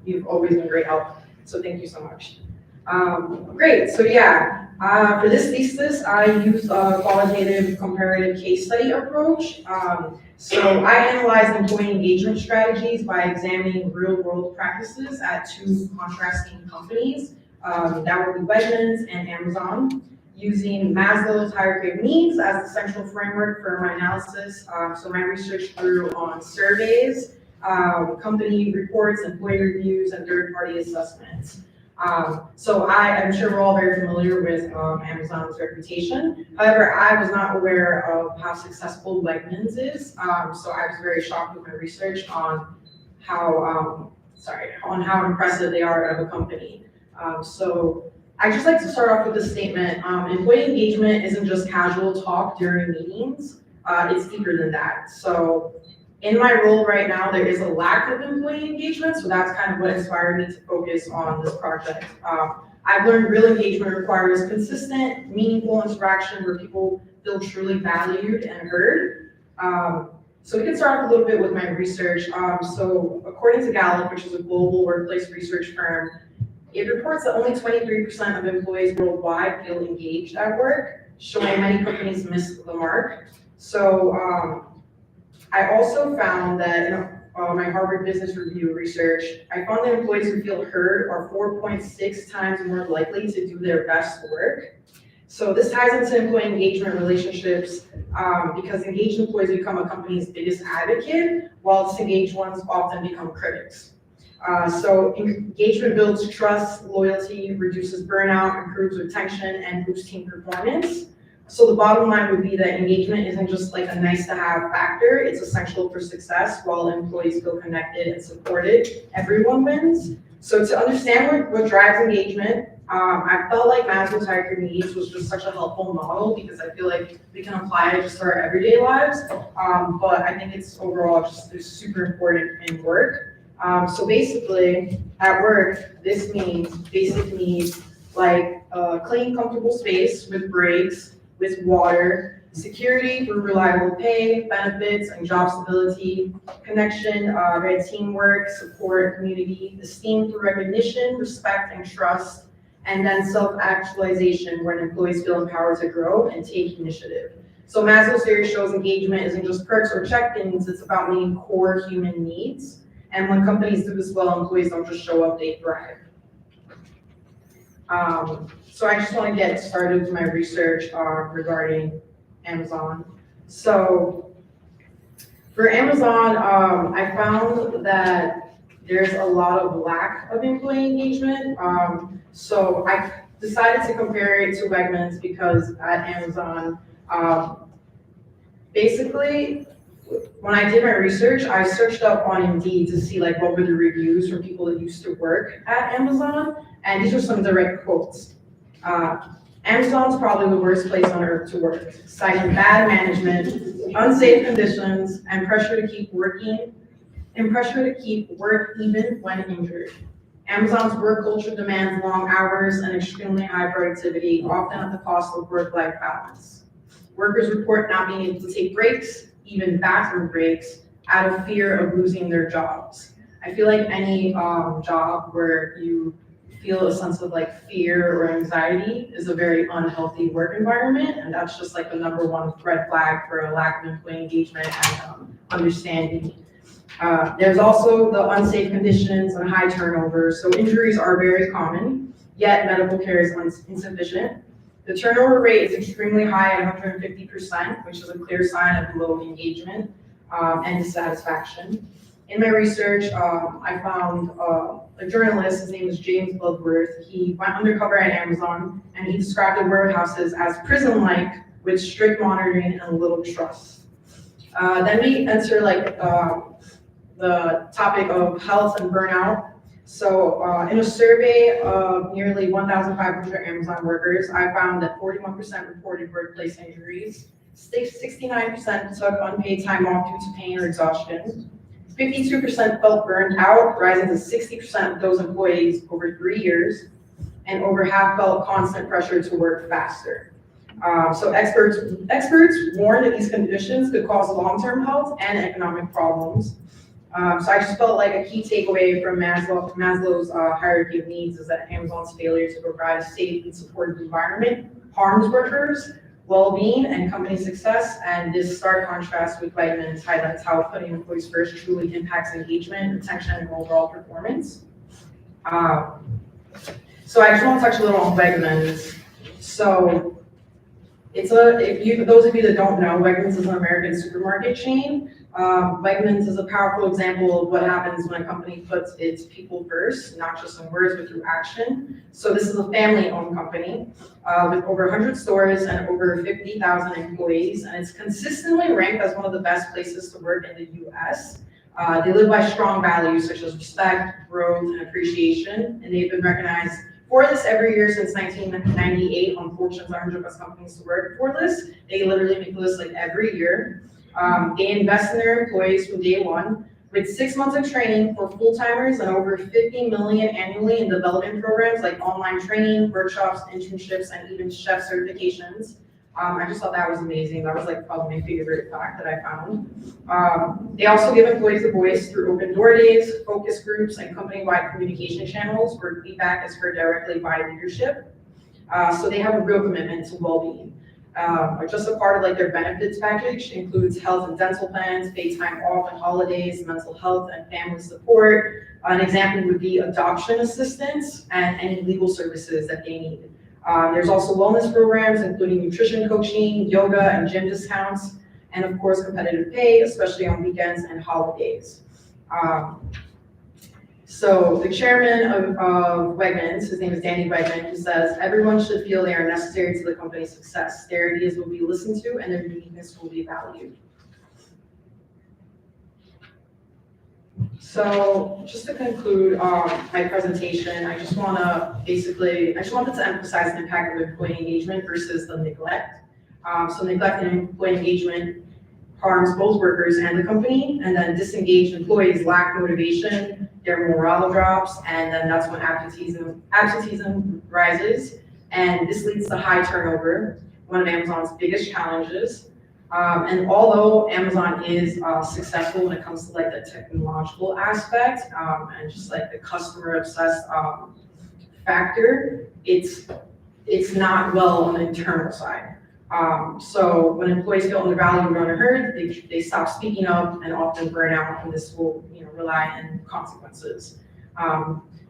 You've always been great help, so thank you so much. Great, so yeah, for this thesis, I used a qualitative comparative case study approach. So I analyzed employee engagement strategies by examining real-world practices at two contrasting companies, that would be Wegmans and Amazon. using Maslow's hierarchy of needs as the central framework for my analysis. So my research grew on surveys, company reports, employee reviews, and third-party assessments. So I'm sure we're all very familiar with Amazon's reputation. However, I was not aware of how successful Wegmans is. So I was very shocked with my research on how impressive they are of a company. So I just like to start off with this statement. Employee engagement isn't just casual talk during meetings. It's deeper than that. So in my role right now, there is a lack of employee engagement, so that's kind of what inspired me to focus on this project. I've learned real engagement requires consistent, meaningful interaction where people feel truly valued and heard. So we can start off a little bit with my research. So according to Gallup, which is a global workplace research firm, it reports that only 23% of employees worldwide feel engaged at work, showing many companies miss the mark. So I also found that in my Harvard Business Review research, I found that employees who feel heard are 4.6 times more likely to do their best work. So this ties into employee engagement relationships because engaged employees become a company's biggest advocate, while disengaged ones often become critics. So engagement builds trust, loyalty, reduces burnout, improves retention, and boosts team performance. So the bottom line would be that engagement isn't just like a nice to have factor, it's essential for success. While employees feel connected and supported, everyone wins. So to understand what drives engagement, I felt like Maslow's hierarchy of needs was just such a helpful model because I feel like we can apply it just to our everyday lives. But I think it's overall just super important in work. So basically at work, this means basic needs like a clean, comfortable space with breaks, with water, security through reliable pay, benefits, and job stability, connection, teamwork, support, community, esteem through recognition, respect, and trust, and then self-actualization when employees feel empowered to grow and take initiative. So Maslow's theory shows engagement isn't just perks or check-ins, it's about meeting core human needs. And when companies do this well, employees don't just show up, they thrive. So I just want to get started with my research regarding Amazon. So for Amazon, I found that there's a lot of lack of employee engagement. So I decided to compare it to Wegmans because at Amazon, basically, when I did my research, I searched up on Indeed to see like what were the reviews from people that used to work at Amazon, and these are some direct quotes. Amazon's probably the worst place on earth to work, citing bad management, unsafe conditions, and pressure to keep work even when injured. Amazon's work culture demands long hours and extremely high productivity, often at the cost of work-life balance. Workers report not being able to take breaks, even bathroom breaks, out of fear of losing their jobs. I feel like any job where you feel a sense of like fear or anxiety is a very unhealthy work environment, and that's just like the number one red flag for a lack of employee engagement and understanding. There's also the unsafe conditions and high turnover. So injuries are very common, yet medical care is insufficient. The turnover rate is extremely high at 150%, which is a clear sign of low engagement and dissatisfaction. In my research, I found a journalist, his name is James Bloodworth. He went undercover at Amazon and he described the warehouses as prison-like with strict monitoring and little trust. Then we enter like the topic of health and burnout. So in a survey of nearly 1,500 Amazon workers, I found that 41% reported workplace injuries, 69% took unpaid time off due to pain or exhaustion, 52% felt burned out, rising to 60% of those employees over 3 years, and over half felt constant pressure to work faster. So experts warn that these conditions could cause long-term health and economic problems. So I just felt like a key takeaway from Maslow's hierarchy of needs is that Amazon's failure to provide a safe and supportive environment harms workers' well-being and company success. And this stark contrast with Wegmans highlights how putting employees first truly impacts engagement, retention, and overall performance. So I just want to touch a little on Wegmans. So those of you that don't know, Wegmans is an American supermarket chain. Wegmans is a powerful example of what happens when a company puts its people first, not just in words, but through action. So this is a family-owned company with over 100 stores and over 50,000 employees, and it's consistently ranked as one of the best places to work in the US. They live by strong values such as respect, growth, and appreciation, and they've been recognized for this every year since 1998 on Fortune's 100 Best Companies to Work For list. They literally make the list like every year. They invest in their employees from day one with 6 months of training for full-timers and over 50 million annually in development programs like online training, workshops, internships, and even chef certifications. I just thought that was amazing. That was like probably my favorite fact that I found. They also give employees a voice through open door days, focus groups, and company-wide communication channels where feedback is heard directly by leadership. So they have a real commitment to well-being. Just a part of like their benefits package includes health and dental plans, paid time off and holidays, mental health and family support. An example would be adoption assistance and any legal services that they need. There's also wellness programs, including nutrition coaching, yoga, and gym discounts, and of course, competitive pay, especially on weekends and holidays. So the chairman of Wegmans, his name is Danny Wegman, who says, everyone should feel they are necessary to the company's success. Their ideas will be listened to and their uniqueness will be valued. So just to conclude my presentation, I just wanted to emphasize the impact of employee engagement versus the neglect. So neglect and employee engagement harms both workers and the company, and then disengaged employees lack motivation, their morale drops, and then that's when absenteeism rises, and this leads to high turnover, one of Amazon's biggest challenges. And although Amazon is successful when it comes to like the technological aspect and just like the customer obsessed factor, it's not well on the internal side. So when employees feel undervalued or unheard, they stop speaking up and often burn out, and this will rely on consequences.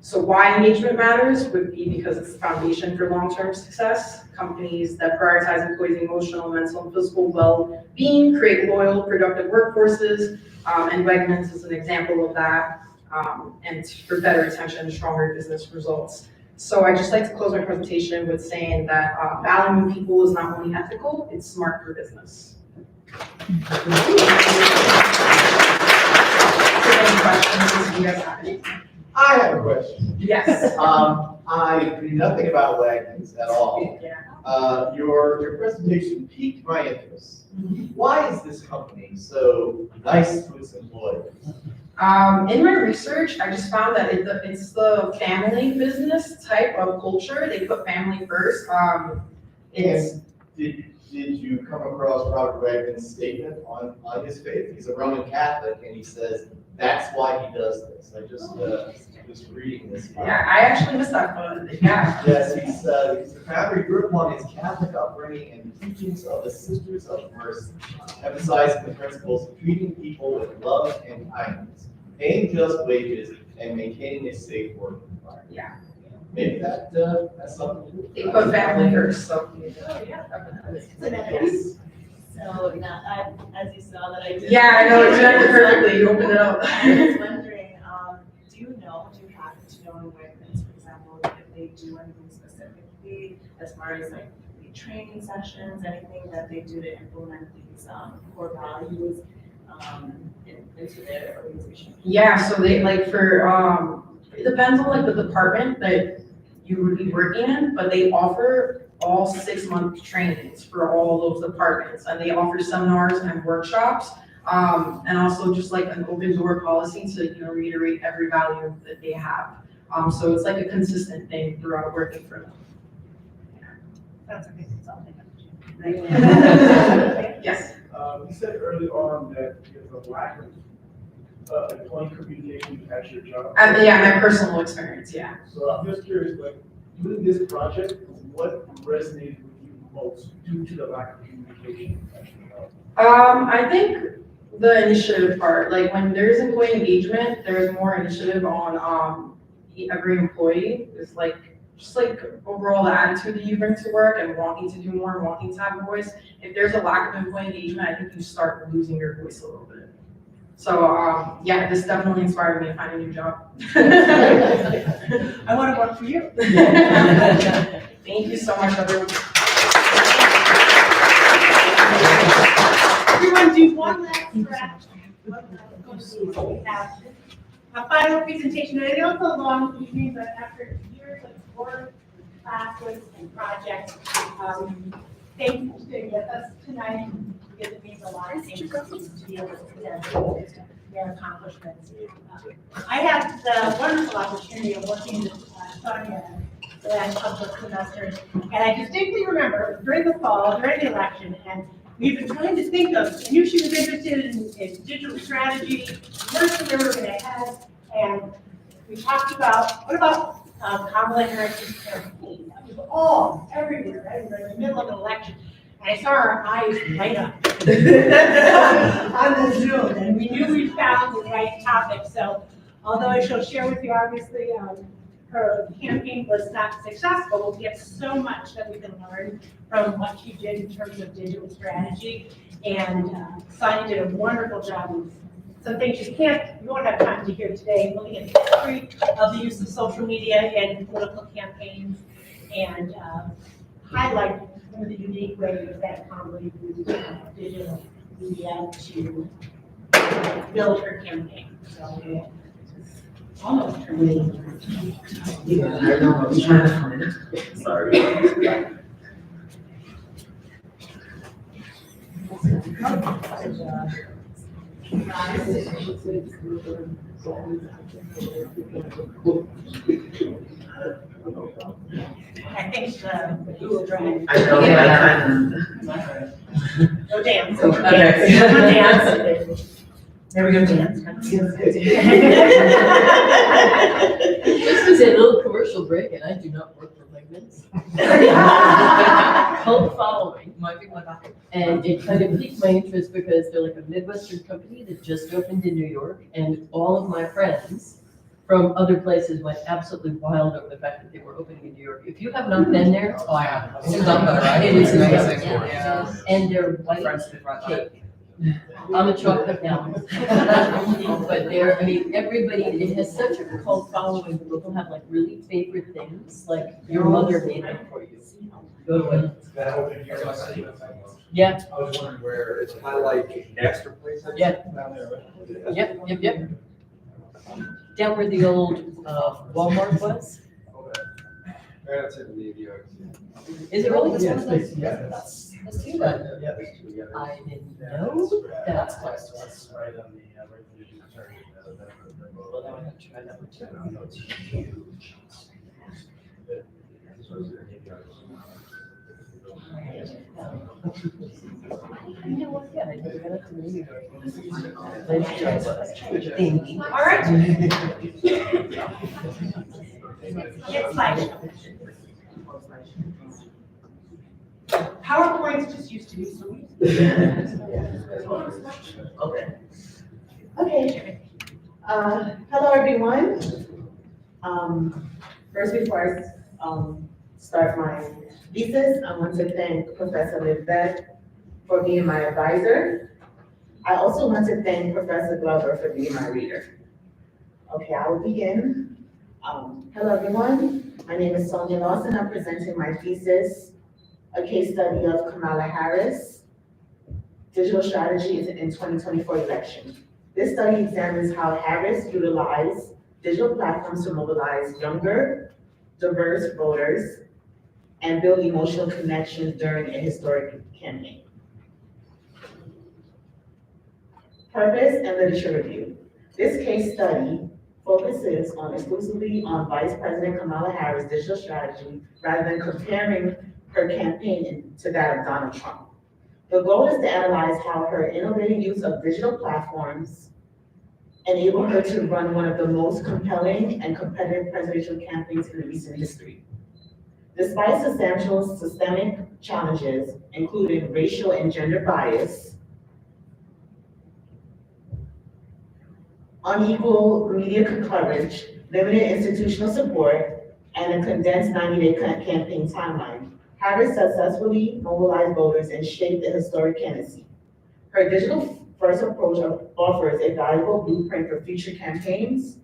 So why engagement matters would be because it's the foundation for long-term success. Companies that prioritize employees' emotional, mental, and physical well-being create loyal, productive workforces, and Wegmans is an example of that, and for better retention and stronger business results. So I just like to close my presentation with saying that valuing people is not only ethical, it's smart for business. Any questions? Do you guys have any? I have a question. Yes. I knew nothing about Wegmans at all. Your presentation piqued my interest. Why is this company so nice to its employees? In my research, I just found that it's the family business type of culture. They put family first. Did you come across Robert Wegman's statement on his faith? He's a Roman Catholic, and he says that's why he does this. I just was reading this. Yeah, I actually missed that one. Yeah. Yes, he's the founder grew up on his Catholic upbringing and teachings of the Sisters of Mercy, emphasizing the principles of treating people with love and kindness, paying just wages, and maintaining a safe work environment. Yeah. Maybe that's something. They put family first, so. So now, as you saw that I did. Yeah, I know, exactly perfectly, you opened it up. I was wondering, do you happen to know in Wegmans, for example, if they do anything specifically as far as like the training sessions, anything that they do to implement these core values into their organization? Yeah, so they like for, it depends on like the department that you would be working in, but they offer all 6-month trainings for all those departments, and they offer seminars and workshops, and also just like an open door policy to reiterate every value that they have. So it's like a consistent thing throughout working for them. That's okay. It's all Yes. You said early on that there's a lack of employee communication at your job. Yeah, my personal experience, yeah. So I'm just curious, like, doing this project, what resonated with you most due to the lack of communication at your job? I think the initiative part, like when there's employee engagement, there's more initiative on every employee. It's like just like overall the attitude that you bring to work and wanting to do more and wanting to have a voice. If there's a lack of employee engagement, I think you start losing your voice a little bit. So, yeah, this definitely inspired me to find a new job. I want to work for you. Thank you so much, everyone. Everyone do one last stretch. We have a final presentation. I know it's a long evening, but after years of work, classes, and projects, thank you for staying with us tonight, because it means a lot of things to be able to present their accomplishments. I had the wonderful opportunity of working with Sonia the last couple of semesters, and I distinctly remember during the fall, during the election, and we've been trying to think of, I knew she was interested in digital strategy, where's where we were going to head, and we talked about, what about Kamala Harris's campaign? That was all everywhere, in the middle of an election. And I saw her eyes light up on the Zoom, and we knew we found the right topic. So, although she'll share with you, obviously, her campaign was not successful, we have so much that we can learn from what she did in terms of digital strategy. And Sonia did a wonderful job with some things you won't have time to hear today, looking at the history of the use of social media in political campaigns, and highlight some of the unique ways that Kamala used digital media to build her campaign. So, almost turned me. Yeah, I know, I was trying to find it. Sorry. I think the Google Drive. I know, yeah. No dance. Okay. No dance. There we go, dance. This is a little commercial break, and I do not work for Wegmans. Cult following, and it kind of piqued my interest because they're like a Midwestern company that just opened in New York, and all of my friends from other places went absolutely wild over the fact that they were opening in New York. If you have not been there, Oh, yeah. it is amazing. Yeah. And their white cake. I'm a chocolate now. But there, I mean, everybody, it has such a cult following. People have like really favorite things, like your mother made them for you. Go to it. That opened here. Yeah. I was wondering where it's kind of like extra place. Yeah. Yep. Down where the old Walmart was. That's in the video. Is it really? Yeah. Let's do that. Yeah, there's two together. I didn't know that. That's close to us, right on the, right when you turn. Well, now I have to try that one too. It's huge. You know what? Yeah, I never got up to New York. Let's try that. Thank you. All right. It's like PowerPoint's just used to be so easy. Okay. Okay. Hello, everyone. First, before I start my thesis, I want to thank Professor Livette for being my advisor. I also want to thank Professor Glover for being my reader. Okay, I will begin. Hello, everyone. My name is Sonia Lawson. I'm presenting my thesis, a case study of Kamala Harris, digital strategy in 2024 election. This study examines how Harris utilized digital platforms to mobilize younger, diverse voters and build emotional connections during a historic campaign. Purpose and literature review. This case study focuses exclusively on Vice President Kamala Harris' digital strategy rather than comparing her campaign to that of Donald Trump. The goal is to analyze how her innovative use of digital platforms enabled her to run one of the most compelling and competitive presidential campaigns in recent history. Despite substantial systemic challenges, including racial and gender bias, unequal media coverage, limited institutional support, and a condensed 90-day campaign timeline, Harris successfully mobilized voters and shaped a historic candidacy. Her digital-first approach offers a valuable blueprint for future campaigns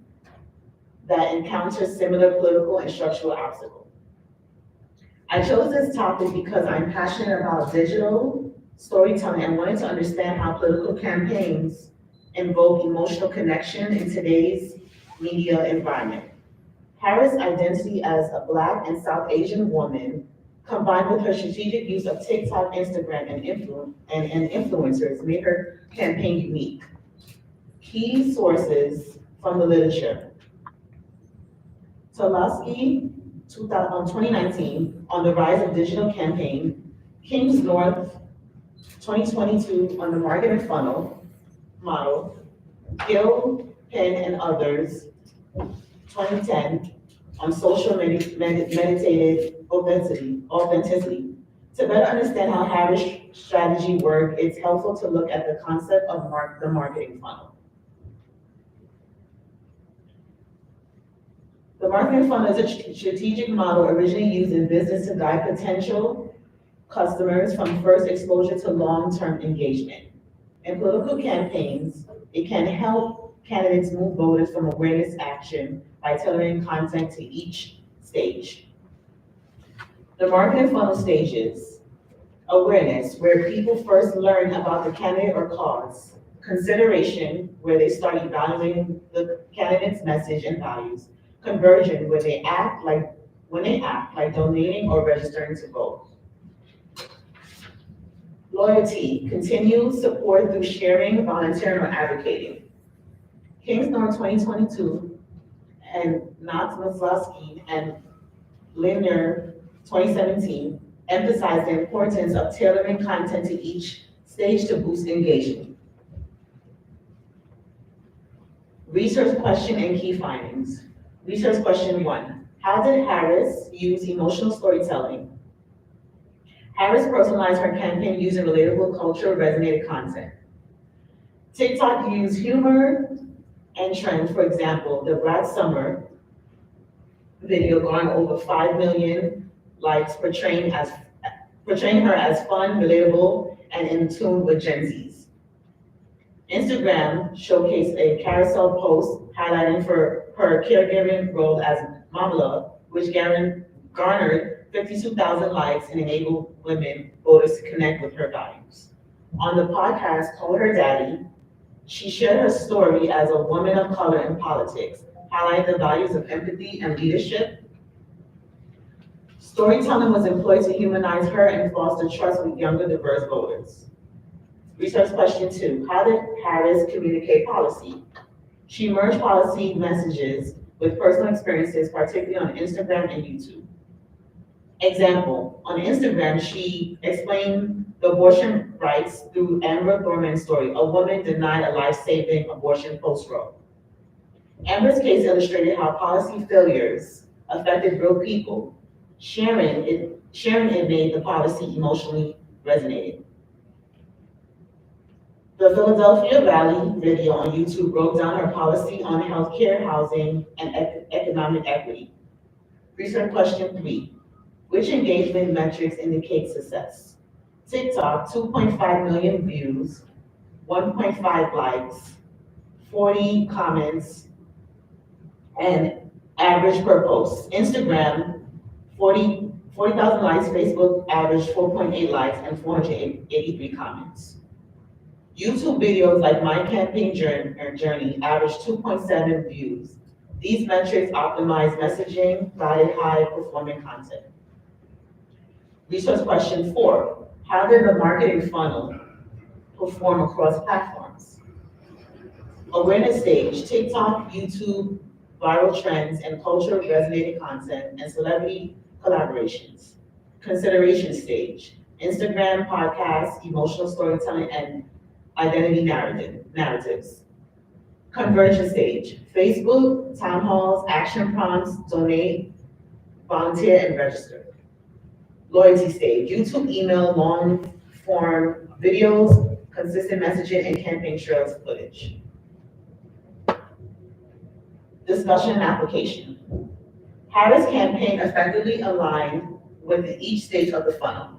that encounter similar political and structural obstacles. I chose this topic because I'm passionate about digital storytelling and wanted to understand how political campaigns invoke emotional connection in today's media environment. Harris' identity as a Black and South Asian woman, combined with her strategic use of TikTok, Instagram, and influencers, made her campaign unique. Key sources from the literature. Tulaski, 2019, on the rise of digital campaign, Kings North, 2022, on the marketing funnel model, Gill, Penn, and others, 2010, on social meditated authenticity. To better understand how Harris' strategy worked, it's helpful to look at the concept of the marketing funnel. The marketing funnel is a strategic model originally used in business to guide potential customers from first exposure to long-term engagement. In political campaigns, it can help candidates move voters from awareness action by tailoring content to each stage. The marketing funnel stages: awareness, where people first learn about the candidate or cause; consideration, where they start evaluating the candidate's message and values; conversion, where they act like donating or registering to vote. Loyalty, continued support through sharing, volunteering, or advocating. Kings North 2022 and Knox Maslowski and Lindner 2017 emphasized the importance of tailoring content to each stage to boost engagement. Research question and key findings. Research question 1. How did Harris use emotional storytelling? Harris personalized her campaign using relatable culture resonated content. TikTok used humor and trends. For example, the Black Summer video garnered over 5 million likes, portraying her as fun, relatable, and in tune with Gen Zs. Instagram showcased a carousel post highlighting her caregiving role as Mamala, which garnered 52,000 likes and enabled women voters to connect with her values. On the podcast, Call Her Daddy, she shared her story as a woman of color in politics, highlighting the values of empathy and leadership. Storytelling was employed to humanize her and foster trust with younger, diverse voters. Research question 2, how did Harris communicate policy? She merged policy messages with personal experiences, particularly on Instagram and YouTube. Example, on Instagram, she explained the abortion rights through Amber Thorman's story, a woman denied a life-saving abortion post-Roe. Amber's case illustrated how policy failures affected real people. Sharing it made the policy emotionally resonating. The Philadelphia Valley video on YouTube broke down her policy on healthcare, housing, and economic equity. Research question 3. Which engagement metrics indicate success? TikTok, 2.5 million views, 1.5 likes, 40 comments, and average per post. Instagram, 40,000 likes. Facebook averaged 4.8 likes and 483 comments. YouTube videos like My Campaign Journey averaged 2.7 views. These metrics optimize messaging, guided high-performing content. Research question 4, how did the marketing funnel perform across platforms? Awareness stage, TikTok, YouTube, viral trends, and culture resonated content, and celebrity collaborations. Consideration stage, Instagram, podcasts, emotional storytelling, and identity narratives. Conversion stage, Facebook, town halls, action prompts, donate, volunteer, and register. Loyalty stage, YouTube, email, long form videos, consistent messaging, and campaign trails footage. Discussion and application. Harris' campaign effectively aligned with each stage of the funnel.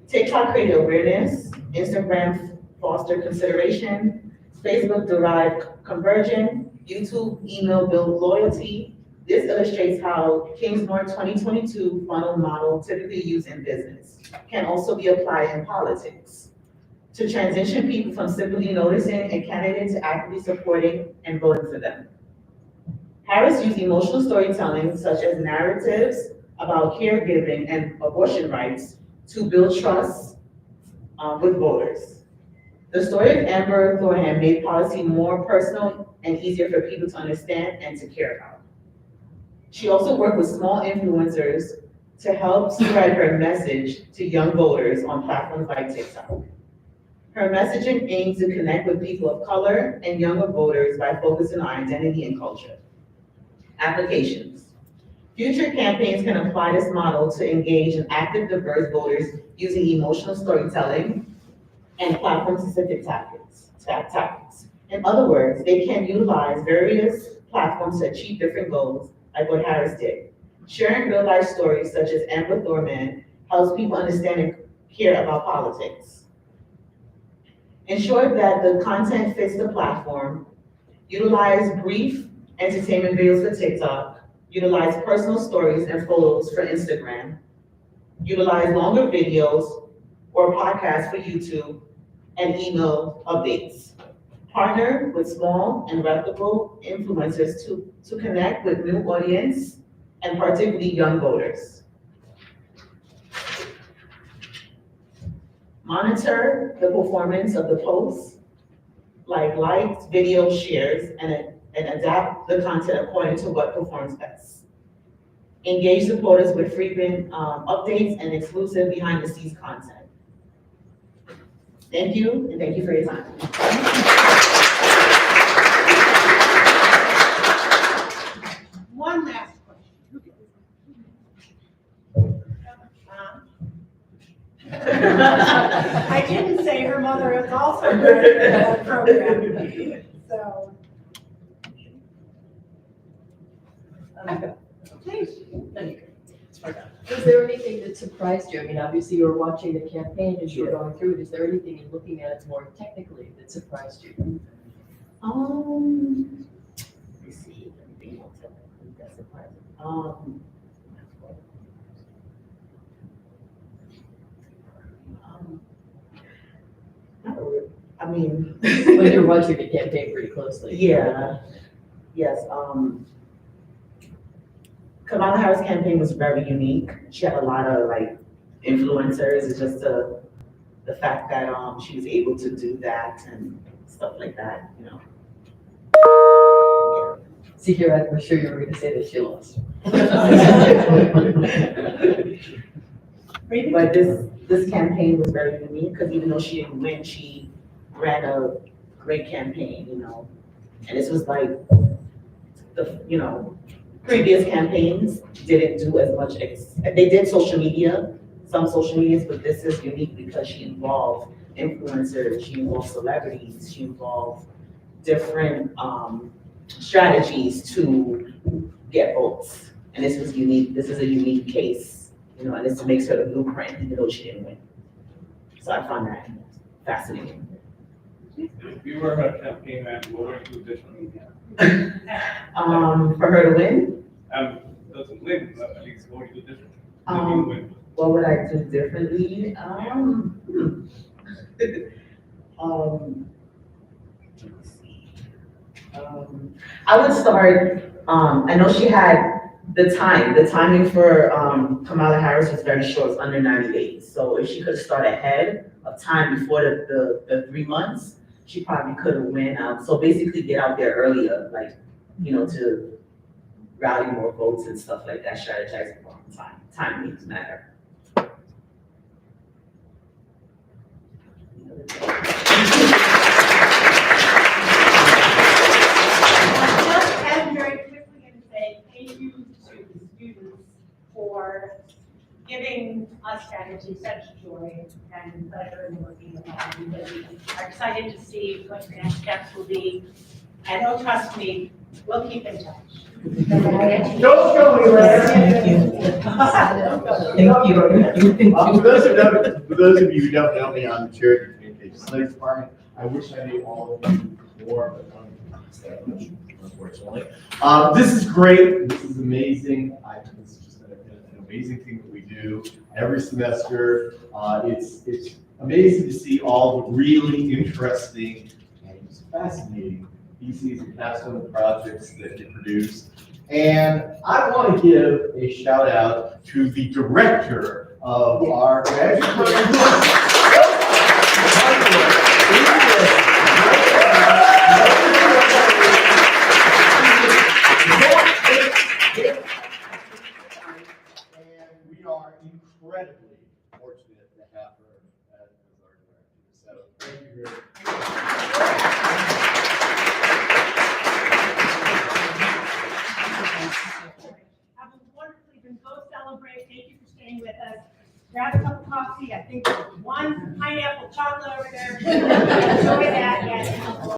TikTok created awareness, Instagram fostered consideration, Facebook derived conversion, YouTube email built loyalty. This illustrates how Kingsmore 2022 funnel model typically used in business can also be applied in politics to transition people from simply noticing a candidate to actively supporting and voting for them. Harris used emotional storytelling such as narratives about caregiving and abortion rights to build trust with voters. The story of Amber Thornham made policy more personal and easier for people to understand and to care about. She also worked with small influencers to help spread her message to young voters on platforms like TikTok. Her messaging aims to connect with people of color and younger voters by focusing on identity and culture. Applications. Future campaigns can apply this model to engage in active, diverse voters using emotional storytelling and platform-specific tactics. In other words, they can utilize various platforms to achieve different goals, like what Harris did. Sharing real-life stories such as Amber Thornham helps people understand and care about politics. Ensure that the content fits the platform. Utilize brief entertainment videos for TikTok. Utilize personal stories and photos for Instagram. Utilize longer videos or podcasts for YouTube and email updates. Partner with small and reputable influencers to connect with new audience and particularly young voters. Monitor the performance of the posts, like likes, videos, shares, and adapt the content according to what performs best. Engage supporters with frequent updates and exclusive behind-the-scenes content. Thank you, and thank you for your time. One last question. I didn't say her mother is also good at the program, so. Please. Was there anything that surprised you? I mean, obviously you were watching the campaign as you were going through it. Is there anything in looking at it more technically that surprised you? Let me see, anything else that surprised me. Not really. I mean. When you're watching the campaign pretty closely. Yeah, yes, Kamala Harris' campaign was very unique. She had a lot of like influencers. It's just the fact that she was able to do that and stuff like that, you know. See here, I was sure you were going to say that she lost. But this campaign was very unique because even though she didn't win, she ran a great campaign, you know. And this was like previous campaigns didn't do as much. They did social media, some social medias, but this is unique because she involved influencers, she involved celebrities, she involved different strategies to get votes. And this was unique. This is a unique case, you know, and this makes her the blueprint, even though she didn't win. So I found that fascinating. If you were her campaign manager, what would you do differently? For her to win? Doesn't win, but at least what would you do differently? What would I do differently? I would start, I know she had the timing for Kamala Harris was very short, it's under 90 days. So if she could start ahead of time before the 3 months, she probably could have win. So basically get out there earlier, like, you know, to rally more votes and stuff like that, strategizing for time. Time needs matter. Just end very quickly and say thank you to the students for giving us faculty such joy and pleasure in working with them. We are excited to see what the next steps will be. And oh, trust me, we'll keep in touch. Don't go anywhere. Thank you. For those of you who don't know me, I'm the chair of the Communication Studies Department. I wish I knew all of you more, but unfortunately. This is great. This is amazing. I think this is just an amazing thing that we do every semester. It's amazing to see all the really interesting and just fascinating theses and capstone projects that you produce. And I want to give a shout out to the director of our graduate program. And we are incredibly fortunate to have her as our director. So thank you very much. Have a wonderful evening. Go celebrate. Thank you for staying with us. Grab a cup of coffee. I think there's one pineapple chocolate over there. Enjoy that.